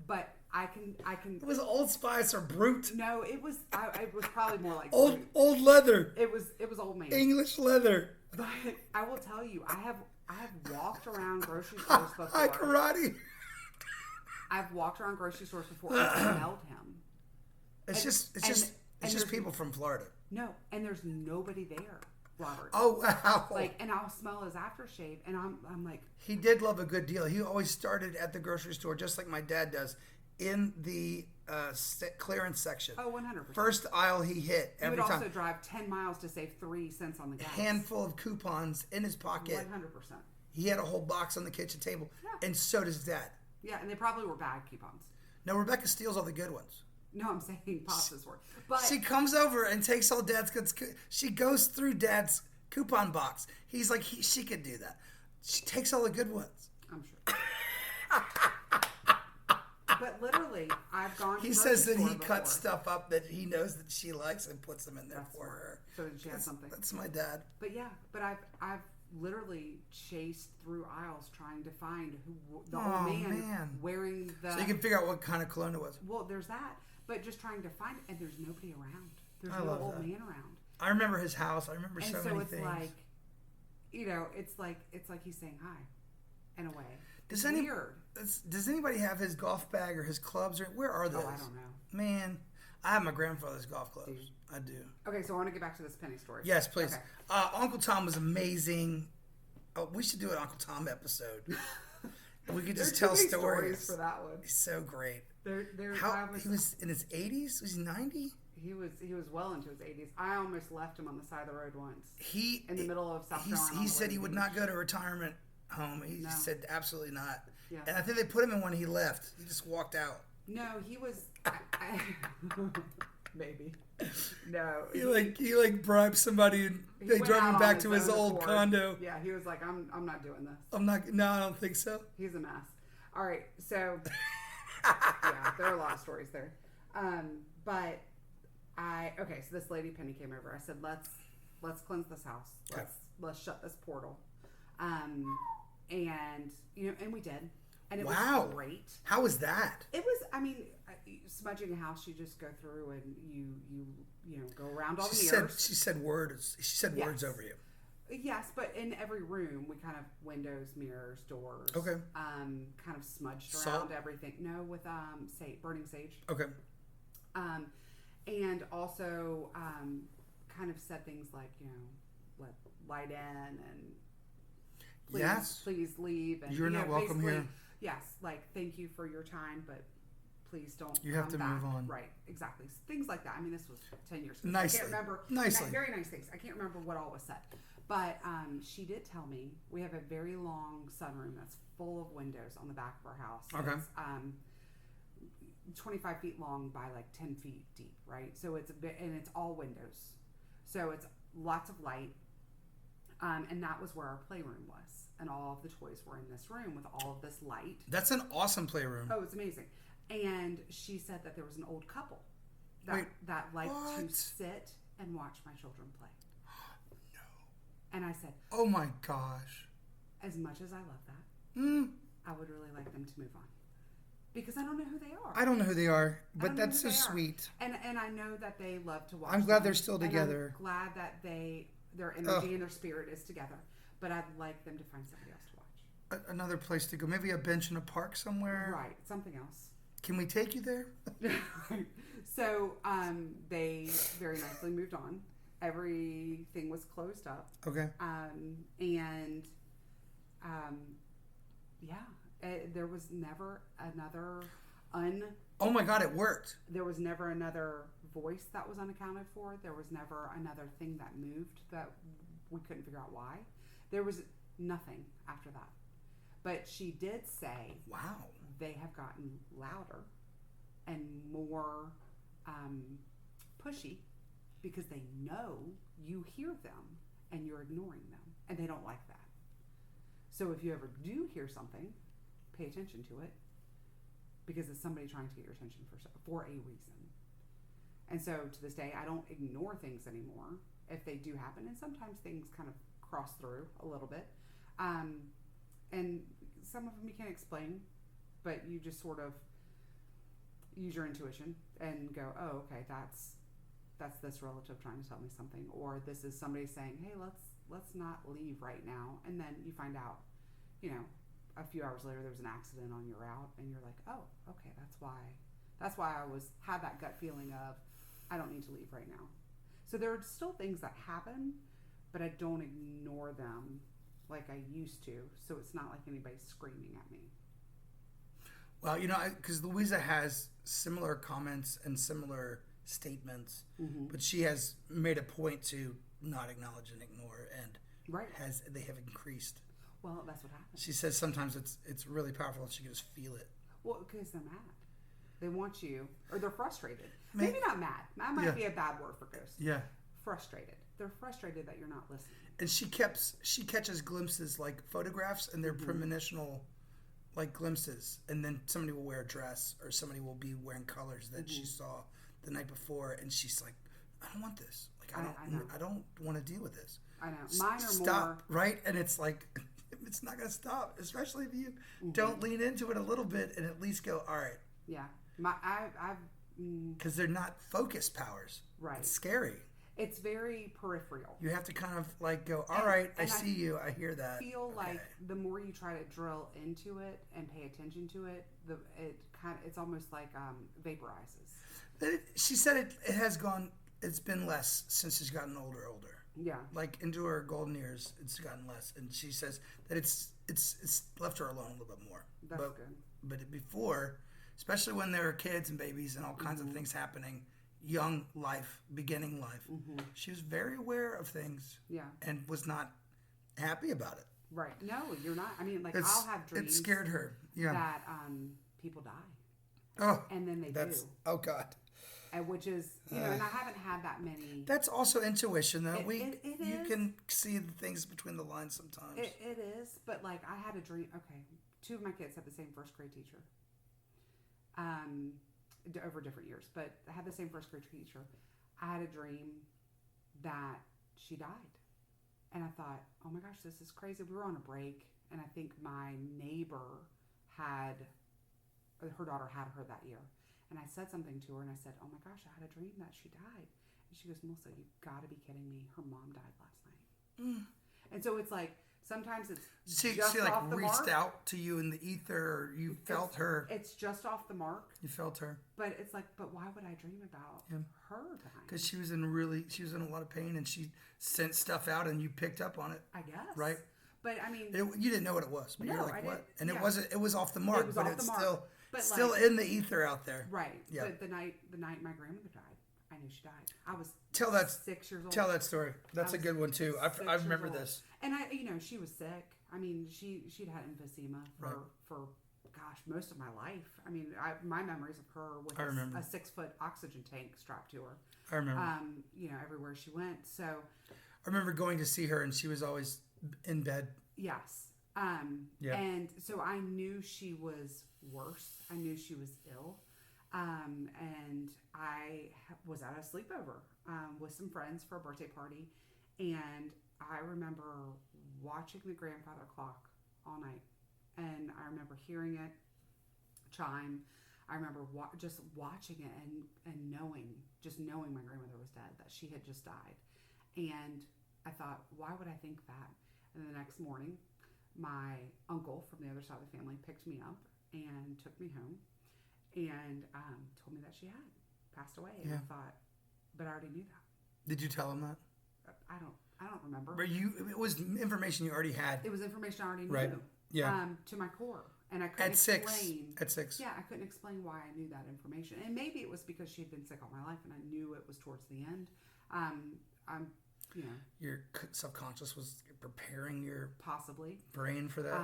but I can. It was Old Spice or Brute. No, it was. It was probably more like Old leather. It was Old Man. English leather. But I will tell you, I have walked around grocery stores before. High karate. I've walked around grocery stores before and smelled him. It's just there's- people from Florida. No, and there's nobody there, Robert. Oh wow! Like, and I'll smell his aftershave, and I'm like, He did love a good deal. He always started at the grocery store, just like my dad does, in the clearance section. oh, 100%. First aisle he hit He every would time. also drive 10 miles to save 3 cents on the gas. Handful of coupons in his pocket. 100%. He had a whole box on the kitchen table, Yeah. and so does Dad. Yeah, and they probably were bad coupons. Now Rebecca steals all the good ones. No, I'm saying Pops' were. But She comes over and takes all Dad's goods. She goes through Dad's coupon box. He's like, she could do that. She takes all the good ones. I'm sure. But literally, I've gone to He the says that grocery he store cuts before. stuff up that he knows that she likes and puts them in there That's for smart. her. So that she has something. That's my dad. But yeah, but I've literally chased through aisles trying to find the Oh, old man, man. wearing the. So you can figure out what kind of cologne it was. Well, there's that, but just trying to find, and there's nobody around. There's I no love old that. man around, I remember his house. I remember and so so many it's things. like, you know, it's like he's saying hi, in a way. Does It's any- weird? Does anybody have his golf bag or his clubs? Or where are those? Oh, I don't know. Man, I have my grandfather's golf clubs. Do you? I do. Okay, so I want to get back to this Penny story. Yes, please. Okay. Uncle Tom was amazing. Oh, we should do an Uncle Tom episode. We could just There are tell too many stories. for that one. He's so great. I He was in his 80s? Was he 90? He was well into his 80s. I almost left him on the side of the road once. He In the middle of South Carolina. He on the said way he to would the not beach. go to a retirement home. He No. said absolutely not. Yeah. And I think they put him in when he left. He just walked out. No, he was. Maybe. No. He like bribed somebody and he they went drove out him on back to his own old accord. condo. Yeah, he was like, I'm not doing this. I don't think so. He's a mess. All right, so yeah, there are a lot of stories there. But so this lady Penny came over. I said, let's cleanse this house. Okay. Let's shut this portal. And you know, and we did. And it Wow. was great. How was that? It was, I mean, smudging a house, you just go through and you know, go around all the mirrors. She said words. She said words Yes. over you. Yes, but in every room, we kind of windows, mirrors, doors. Okay. Kind of smudged Salt? around everything. No, with burning sage. Okay. And also kind of said things like, you know, let light in and Yes. please leave. And You're not welcome basically, here. Yes, like thank you for your time, but please don't. You have to back. move on. Right, exactly. Things like that. I mean, this was 10 years ago. Nicely. I can't remember. Nicely. Very nice things. I can't remember what all was said. But she did tell me we have a very long sunroom that's full of windows on the back of our house. Okay. It's 25 feet long by like 10 feet deep, right? So it's it's all windows. So it's lots of light. And that was where our playroom was. And all of the toys were in this room with all of this light. That's an awesome playroom. Oh, it's amazing. And she said that there was an old couple that liked to sit and watch my children play. No. And I said, oh my gosh. as much as I love that, I would really like them to move on. Because I don't know who they are. I don't know who they are, but that's so sweet. And I know that they love to watch. I'm glad they're still together. I'm glad that their energy and their spirit is together. But I'd like them to find somebody else to watch. Another place to go. Maybe a bench in a park somewhere. Right. Something else. Can we take you there? So they very nicely moved on. Everything was closed up. Okay. There was never another Oh my God, it worked. There was never another voice that was unaccounted for. There was never another thing that moved that we couldn't figure out why. There was nothing after that. But she did say, wow, they have gotten louder and more pushy because they know you hear them and you're ignoring them, and they don't like that. So if you ever do hear something, pay attention to it, because it's somebody trying to get your attention for a reason. And so to this day, I don't ignore things anymore if they do happen, and sometimes things kind of cross through a little bit. And some of them you can't explain, but you just sort of use your intuition and go, oh, okay, that's this relative trying to tell me something, or this is somebody saying, hey, let's not leave right now. And then you find out, a few hours later there was an accident on your route, and you're like, oh, okay, that's why I had that gut feeling of I don't need to leave right now. So there are still things that happen, but I don't ignore them like I used to. So it's not like anybody's screaming at me. Well, because Louisa has similar comments and similar statements, but she has made a point to not acknowledge and ignore, and they have increased. Well, that's what happens. She says sometimes it's really powerful and she can just feel it. Well, because they're mad. They want you, or they're frustrated. Maybe not mad. That might be a bad word for ghosts. Yeah. Frustrated. They're frustrated that you're not listening. And she catches glimpses, like photographs, and they're premonitional, like glimpses. And then somebody will wear a dress, or somebody will be wearing colors that she saw the night before, and she's like, I don't want this. Like I don't want to deal with this. I know. Mine are stop, more right? And it's like, it's not going to stop, especially if you don't lean into it a little bit and at least go, all right. Yeah. Because they're not focus powers. Right. It's scary. It's very peripheral. You have to kind of like go, all right, I see you, I hear that. I feel like the more you try to drill into it and pay attention to it, it's almost like vaporizes. She said it's been less since she's gotten older. Yeah. Like into her golden years, it's gotten less. And she says that it's left her alone a little bit more. That's good. But before, especially when there are kids and babies and all kinds of things happening, young life, beginning life, she was very aware of things. Yeah. And was not happy about it. Right. No, you're not. I mean, like, I'll have dreams. It scared her. Yeah. That people die. Oh. And then they do. Oh, God. Which is, and I haven't had that many. That's also intuition, though. It you is. can see the things between the lines sometimes. It is, but like I had a dream. Okay, 2 of my kids had the same first grade teacher. Over different years, but I had the same first grade teacher. I had a dream that she died, and I thought, oh my gosh, this is crazy. We were on a break, and I think my neighbor her daughter had her that year. And I said something to her, and I said, oh my gosh, I had a dream that she died. And she goes, Melissa, you've got to be kidding me. Her mom died last night. And so it's like Sometimes it's She just like off the reached mark. out to you in the ether, or you felt her. It's just off the mark. You felt her. But it's like, but why would I dream about her dying? Because she was in a lot of pain, and she sent stuff out, and you picked up on it. I guess. Right. But I mean, You didn't know what it was, but No, you're I like, what? didn't. And Yeah. it wasn't. It was off the mark, was but off it's the mark. still But still like- in the ether out there. right. Yeah. But the night my grandmother died, I knew she died. I was Tell that 6 years old. Tell that story. That's a was good one too. I 6 remember years old. this. And she was sick. I mean, she'd had emphysema for gosh, most of my life. I mean, my memories of her with a 6-foot oxygen tank strapped to her. I remember. Everywhere she went. So I remember going to see her, and she was always in bed. yes. Yeah. And so I knew she was worse. I knew she was ill. And I was at a sleepover with some friends for a birthday party. And I remember watching the grandfather clock all night. And I remember hearing it chime. I remember just watching it and knowing my grandmother was dead, that she had just died. And I thought, why would I think that? And the next morning, my uncle from the other side of the family picked me up and took me home and told me that she had passed away. And I thought, but I already knew that. Did you tell him that? I don't remember. But it was information you already had. It was information I already knew. Right. Yeah. To my core. And I couldn't explain. At 6. Yeah, I couldn't explain why I knew that information. And maybe it was because she had been sick all my life and I knew it was towards the end. Your subconscious was preparing your possibly brain for that.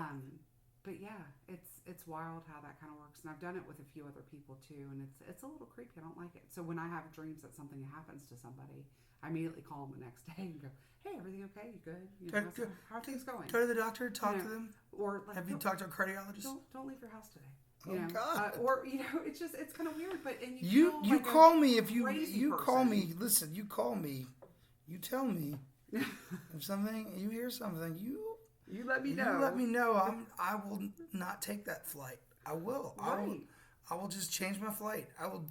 But yeah, it's wild how that kind of works. And I've done it with a few other people too. And it's a little creepy. I don't like it. So when I have dreams that something happens to somebody, I immediately call them the next day and go, "Hey, everything okay? You good? How are things going?" Go to the doctor, talk to them. Or like, have you talked to a cardiologist? Don't leave your house today. God. It's kind of weird. But and you feel like call a me if you crazy call person. me. Listen, you call me. You tell me if you hear something. You let me know. You let me know. I will not take that flight. I will. Right. I will just change my flight. I will.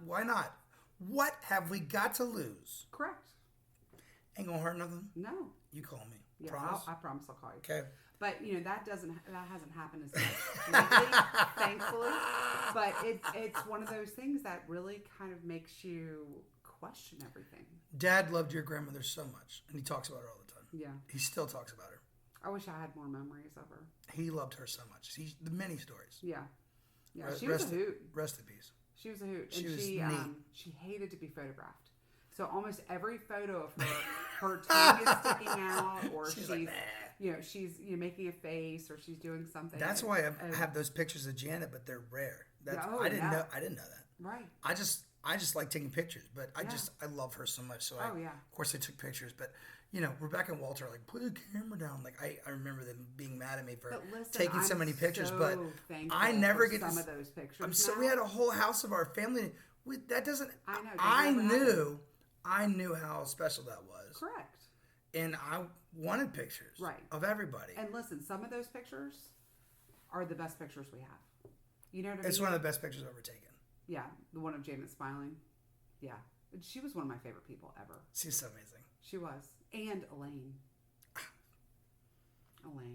Why not? What have we got to lose? Correct. Ain't gonna hurt nothing. No. You call me. Yeah, Promise? I promise I'll call you. Okay. But that hasn't happened as much lately, thankfully. But it's one of those things that really kind of makes you question everything. Dad loved your grandmother so much, and he talks about her all the time. Yeah. He still talks about her. I wish I had more memories of her. He loved her so much. The many stories. Yeah. Yeah. She was a hoot. Rest in peace. She was a hoot. She And was she neat. she hated to be photographed. So almost every photo of her tongue is sticking out, or she's like, she's making a face, or she's doing something. That's why I have those pictures of Janet, but they're rare. I didn't know that. Right. I just like taking pictures, but I love her so much. So of course I took pictures, but Rebecca and Walter are like, put the camera down. Like I remember them being mad at me for taking so many pictures, but I never get some of those pictures. So we had a whole house of our family. I knew how special that was. Correct. And I wanted pictures of everybody. And listen, some of those pictures are the best pictures we have. You know what I mean? It's one of the best pictures I've ever taken. Yeah, the one of Janet smiling. Yeah, she was one of my favorite people ever. She's so amazing. She was. And Elaine.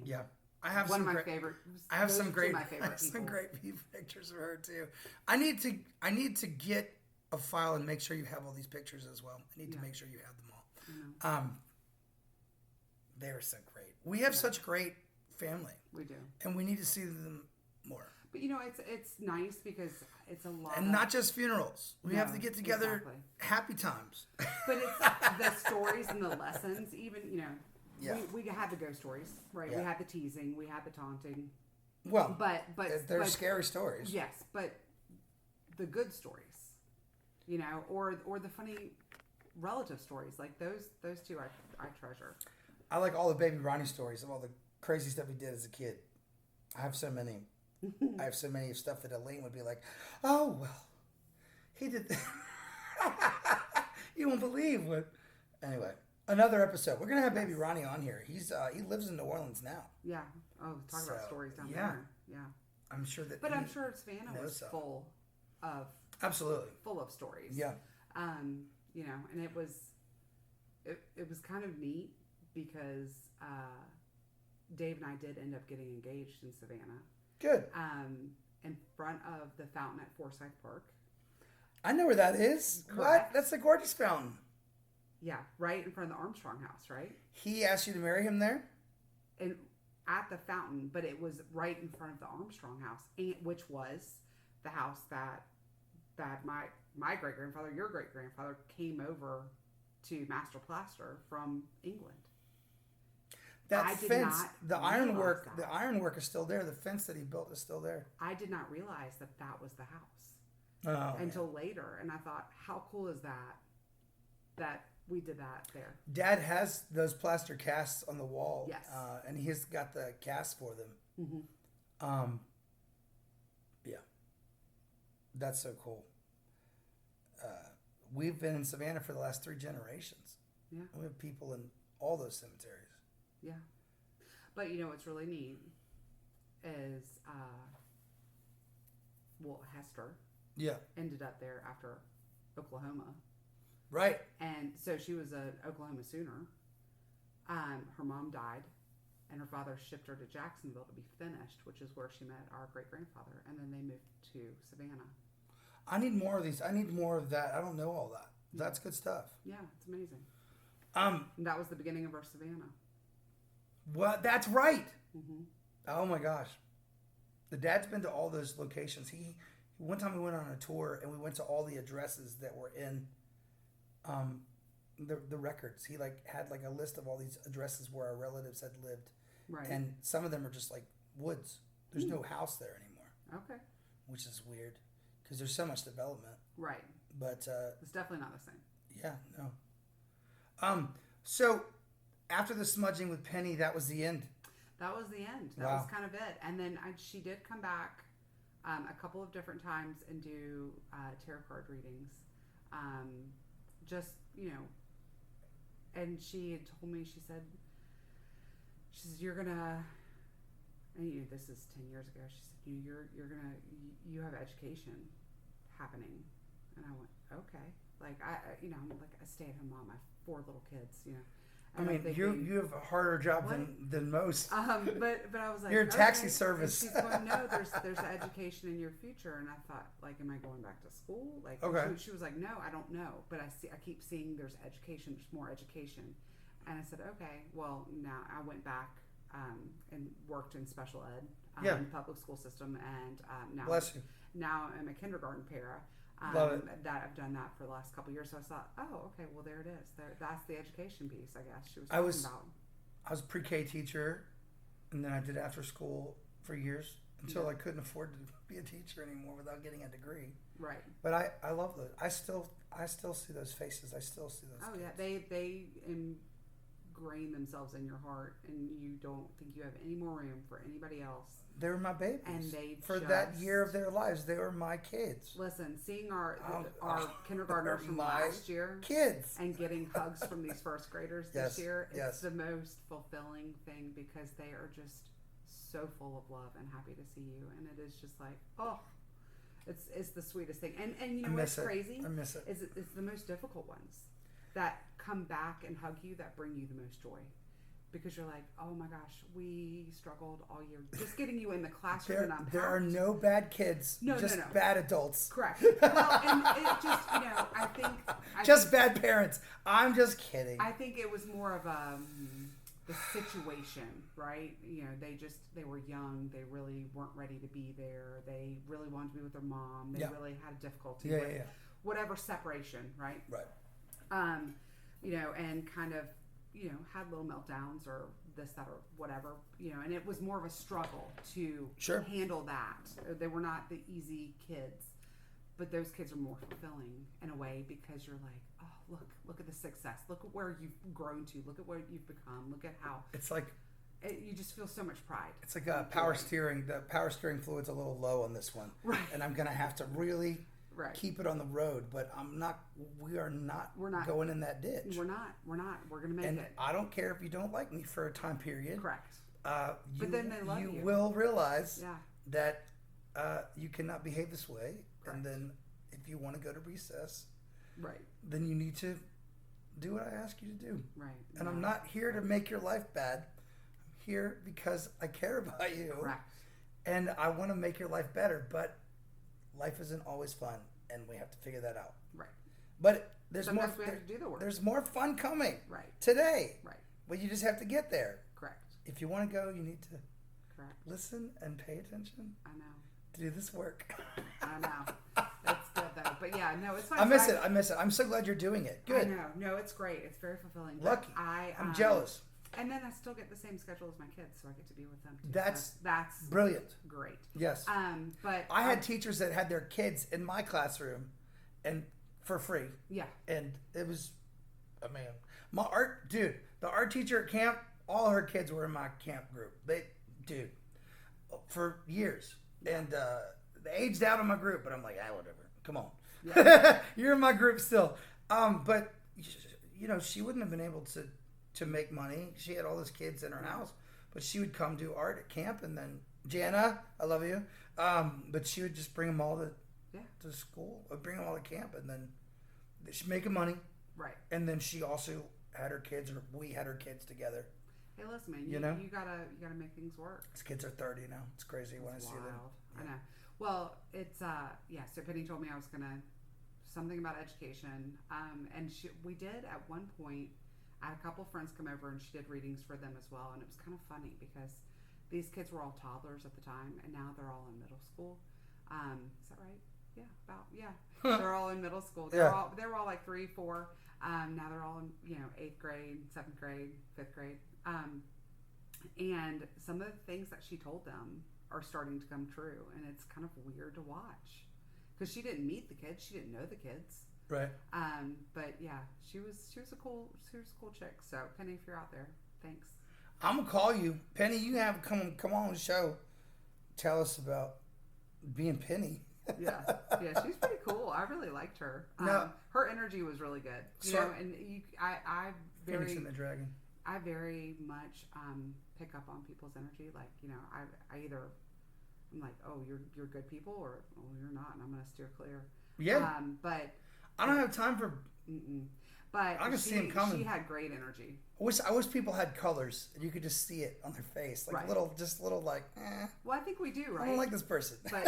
Yeah. I have one some of my great, favorite. I have some great, my favorite some great pictures of her too. I need to get a file and make sure you have all these pictures as well. I need to make sure you have them all. They were so great. We have such great family. We do, and we need to see them more. But it's nice because it's a lot, and not just funerals. We have to get together, happy times. But it's the stories and the lessons. Even we had the ghost stories, right? Yeah. We had the teasing, we had the taunting. Well, but they're scary stories. Yes, but the good stories, or the funny relative stories, like those two I treasure. I like all the baby Ronnie stories of all the crazy stuff he did as a kid. I have so many. I have so many stuff that Elaine would be like, "Oh well, he did that." You won't believe what. Anyway, another episode. We're gonna have Baby Ronnie on here. He lives in New Orleans now. Yeah. Oh, talk about stories down there. Yeah. I'm sure that. But I'm sure Savannah was full of. Absolutely. Full of stories. Yeah. And it was kind of neat because Dave and I did end up getting engaged in Savannah, Good. in front of the fountain at Forsyth Park. I know where that is. Correct. What? That's a gorgeous fountain. Yeah, right in front of the Armstrong house, right? He asked you to marry him there? And at the fountain, but it was right in front of the Armstrong house, which was the house that my great grandfather, your great grandfather, came over to master plaster from England. That I did fence, not the ironwork, realize the that. ironwork is still there. The fence that he built is still there. I did not realize that that was the house Oh, until later, and I thought, how cool is that? That we did that there. Dad has those plaster casts on the wall. Yes. And he's got the casts for them. Mm-hmm. Yeah. That's so cool. We've been in Savannah for the last 3 generations. Yeah. We have people in all those cemeteries. Yeah. But you know what's really neat is, Hester Yeah. ended up there after Oklahoma. Right. And so she was an Oklahoma Sooner. Her mom died, and her father shipped her to Jacksonville to be finished, which is where she met our great-grandfather. And then they moved to Savannah. I need more of these. I need more of that. I don't know all that. That's good stuff. Yeah, it's amazing. Um, And that was the beginning of our Savannah. What? That's right. Mm-hmm. Oh my gosh. The dad's been to all those locations. One time we went on a tour and we went to all the addresses that were in the records. He had a list of all these addresses where our relatives had lived. Right. And some of them are just like woods. There's no house there anymore. Okay. Which is weird because there's so much development. Right. But It's definitely not the same. yeah, no. So after the smudging with Penny, that was the end. That was the end. That Wow. was kind of it. And then she did come back a couple of different times and do tarot card readings. Just, and she had told me, she says, you're gonna, and this is 10 years ago, she said, you have education happening. And I went, okay. I'm like a stay-at-home mom. I have 4 little kids, I mean, you have a harder job than most. But I was like, You're a taxi okay. service. And she's going, no, there's education in your future. And I thought, am I going back to school? Okay. She was like, no, I don't know, but I keep seeing there's education, there's more education. And I said, okay, well, now I went back and worked in special ed in the public school system, and now Bless you. Now I'm a kindergarten para. Love it. That I've done that for the last couple of years. So I thought, oh, okay, well there it is. That's the education piece, I guess she was talking about. I was a pre-K teacher, and then I did after school for years until I couldn't afford to be a teacher anymore without getting a degree. Right. But I love those. I still see those faces. I still see those. Oh kids. yeah, they ingrain themselves in your heart, and you don't think you have any more room for anybody else. They were my babies. And they for that year of their lives, they were my kids. Listen, seeing our kindergartners from my last year, kids, and getting hugs from these first graders Yes, this year, it's yes. the most fulfilling thing because they are just so full of love and happy to see you, and it is just like, oh, it's the sweetest thing. And you know what's crazy? I miss it. Is it's the most difficult ones that come back and hug you that bring you the most joy. Because you're like, oh my gosh, we struggled all year just getting you in the classroom and unpacked. There are no bad kids, just bad adults. Correct. Well, and it just, I think bad parents. I'm just kidding. I think it was more of the situation, right? They were young. They really weren't ready to be there. They really wanted to be with their mom. They really had difficulty with whatever separation, right? Right. And kind of, had little meltdowns or this, that, or whatever, and it was more of a struggle to handle that. They were not the easy kids, but those kids are more fulfilling in a way because you're like, oh, look at the success. Look at where you've grown to. Look at what you've become. Look at how. It's like. You just feel so much pride. It's like a power steering. The power steering fluid's a little low on this one. Right. And I'm going to have to really keep it on the road, but we're not going in that ditch. We're not. We're going to make and it. I don't care if you don't like me for a time period. Correct. But then they love you. You will realize that you cannot behave this way. Correct. And then if you want to go to recess, right, then you need to do what I ask you to do. Right. And I'm not here to make your life bad. I'm here because I care about you. Correct. And I want to make your life better, but life isn't always fun, and we have to figure that out. Right. But there's Sometimes we have to do the work. There's more fun coming. Right. Today. Right. But you just have to get there. Correct. If you want to go, you need to Correct. listen and pay attention. I know. To do this work. I know. It's good though. But yeah, no, it's fine. I miss it. I'm so glad you're doing it. Good. I know. No, it's great. It's very fulfilling. Lucky. I'm jealous. And then I still get the same schedule as my kids, so I get to be with them too. That's brilliant. Brilliant. Great. Yes. But I had teachers that had their kids in my classroom, and for free. Yeah. And it was, my the art teacher at camp, all her kids were in my camp group. For years, and they aged out of my group, but I'm like, whatever. Come on, yeah. You're in my group still. But she wouldn't have been able to make money. She had all those kids in her house, but she would come do art at camp, and then Jana, I love you. But she would just bring them all to school, bring them all to camp, and then she'd make money. Right. And then she also had her kids, or we had her kids together. Hey, listen, man, you gotta make things work. These kids are 30 now. It's crazy when I see them. Yeah. I know. Well, it's so Penny told me I was gonna something about education, and we did at one point. I had a couple friends come over, and she did readings for them as well, and it was kind of funny because these kids were all toddlers at the time, and now they're all in middle school. Is that right? Yeah, they're all in middle school. They were all like 3, 4. Now they're all in 8th grade, 7th grade, 5th grade. And some of the things that she told them are starting to come true, and it's kind of weird to watch because she didn't meet the kids, she didn't know the kids, right? But yeah, she was a cool chick. So Penny, if you're out there, thanks. I'm gonna call you, Penny. You have come on the show. Tell us about being Penny. Yeah, she's pretty cool. I really liked her. Her energy was really good. I Phoenix and the Dragon. I very much pick up on people's energy. Like, I either I'm like, oh, you're good people, or oh, you're not, and I'm gonna steer clear. Yeah. But I don't have time for. But I can see him coming. She had great energy. I wish people had colors and you could just see it on their face, like little like. Well, I think we do, right? I don't like this person. But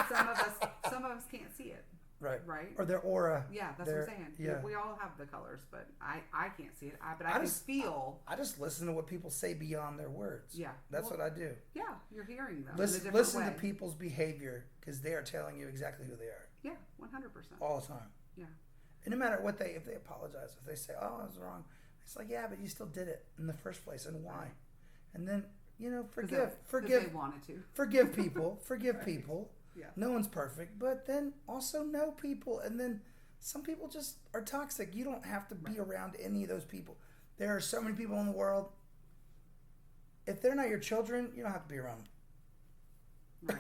some of us can't see it. Right. Right. Or their aura. Yeah, that's what I'm saying. Yeah. We all have the colors, but I can't see it. But I can feel. I just listen to what people say beyond their words. Yeah. That's what I do. Yeah, you're hearing them. Listen to people's behavior because they are telling you exactly who they are. Yeah, 100%. All the time. Yeah. And no matter what if they apologize, if they say, "Oh, I was wrong," it's like, yeah, but you still did it in the first place, and why? And then forgive. They wanted to. Forgive people. Forgive right. people. Yeah. No one's perfect, but then also know people, and then some people just are toxic. You don't have to be around any of those people. There are so many people in the world. If they're not your children, you don't have to be around them. Right.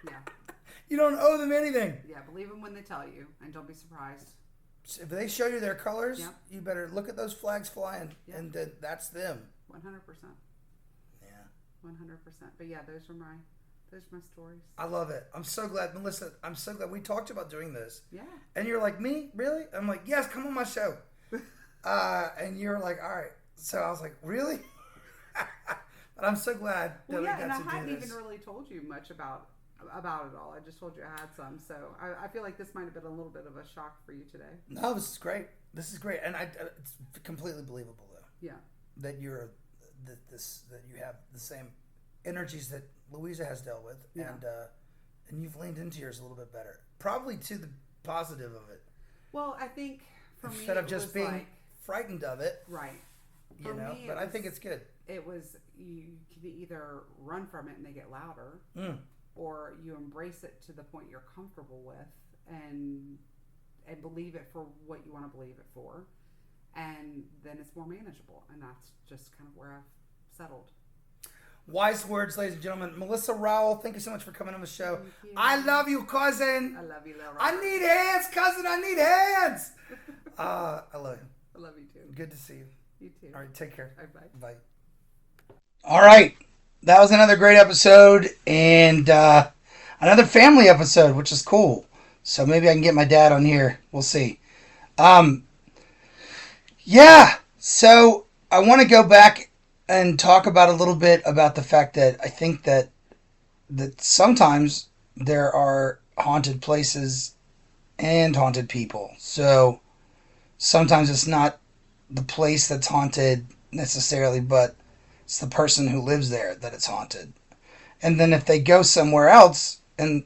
Yeah. You don't owe them anything. Yeah, believe them when they tell you, and don't be surprised. If they show you their colors, you better look at those flags flying, and then that's them. 100%. Yeah. 100%. But yeah, those are my stories. I love it. I'm so glad, Melissa. I'm so glad we talked about doing this. Yeah. And you're like, me? Really? I'm like, yes, come on my show. And you're like, all right. So I was like, really? But I'm so glad that we got to do this. And I hadn't even really told you much about it all. I just told you I had some. So I feel like this might have been a little bit of a shock for you today. No, this is great. This is great. And it's completely believable, though. Yeah. That that you have the same energies that Louisa has dealt with, and you've leaned into yours a little bit better, probably to the positive of it. Well, I think for me, instead of just being frightened of it, right? But I think it's good. It was you can either run from it and they get louder, or you embrace it to the point you're comfortable with and believe it for what you want to believe it for, and then it's more manageable, and that's just kind of where I've settled. Wise words, ladies and gentlemen. Melissa Rowell, thank you so much for coming on the show. I love you, cousin. I love you, Laura. I need hands, cousin. I need hands. I love you. I love you too. Good to see you. You too. All right, take care. All right, bye. Bye. All right. That was another great episode and another family episode, which is cool. So maybe I can get my dad on here. We'll see. Yeah. So I want to go back and talk about a little bit about the fact that I think that sometimes there are haunted places and haunted people. So sometimes it's not the place that's haunted necessarily, but it's the person who lives there that it's haunted. And then if they go somewhere else and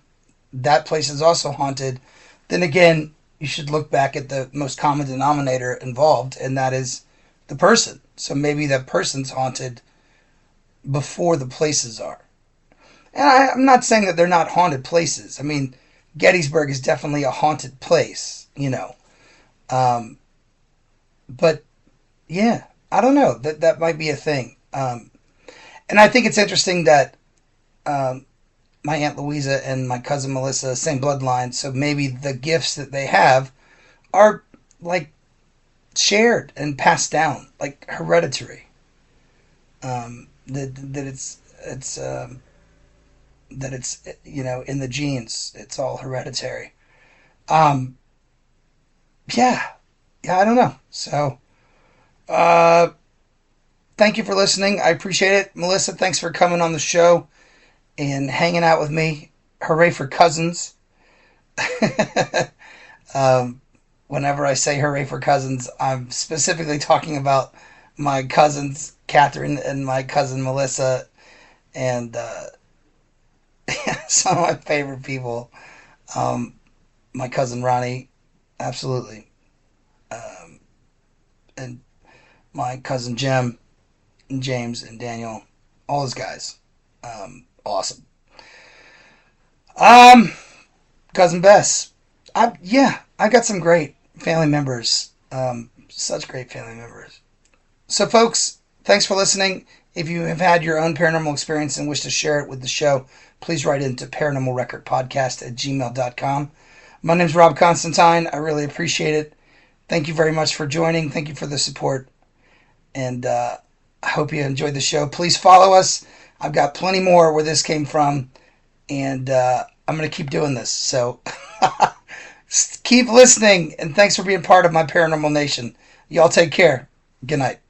that place is also haunted, then again, you should look back at the most common denominator involved, and that is the person. So maybe that person's haunted before the places are. And I'm not saying that they're not haunted places. I mean, Gettysburg is definitely a haunted place, you know. Um, but yeah, I don't know. That might be a thing. And I think it's interesting that um, my Aunt Louisa and my cousin Melissa, same bloodline, so maybe the gifts that they have are like shared and passed down, like hereditary. That it's in the genes. It's all hereditary. Um, yeah, yeah, I don't know. So, uh, thank you for listening. I appreciate it, Melissa. Thanks for coming on the show and hanging out with me. Hooray for cousins. um, Whenever I say hooray for cousins, I'm specifically talking about my cousins, Catherine and my cousin Melissa, and some of my favorite people. Um, my cousin Ronnie, absolutely. Um, and my cousin Jim, and James, and Daniel, all those guys. Awesome. Um, Cousin Bess. I got some great family members. Such great family members. So, folks, thanks for listening. If you have had your own paranormal experience and wish to share it with the show, please write into paranormalrecordpodcast@gmail.com. My name's Rob Constantine. I really appreciate it. Thank you very much for joining. Thank you for the support. And I hope you enjoyed the show. Please follow us. I've got plenty more where this came from. And I'm going to keep doing this. So keep listening. And thanks for being part of my Paranormal Nation. Y'all take care. Good night.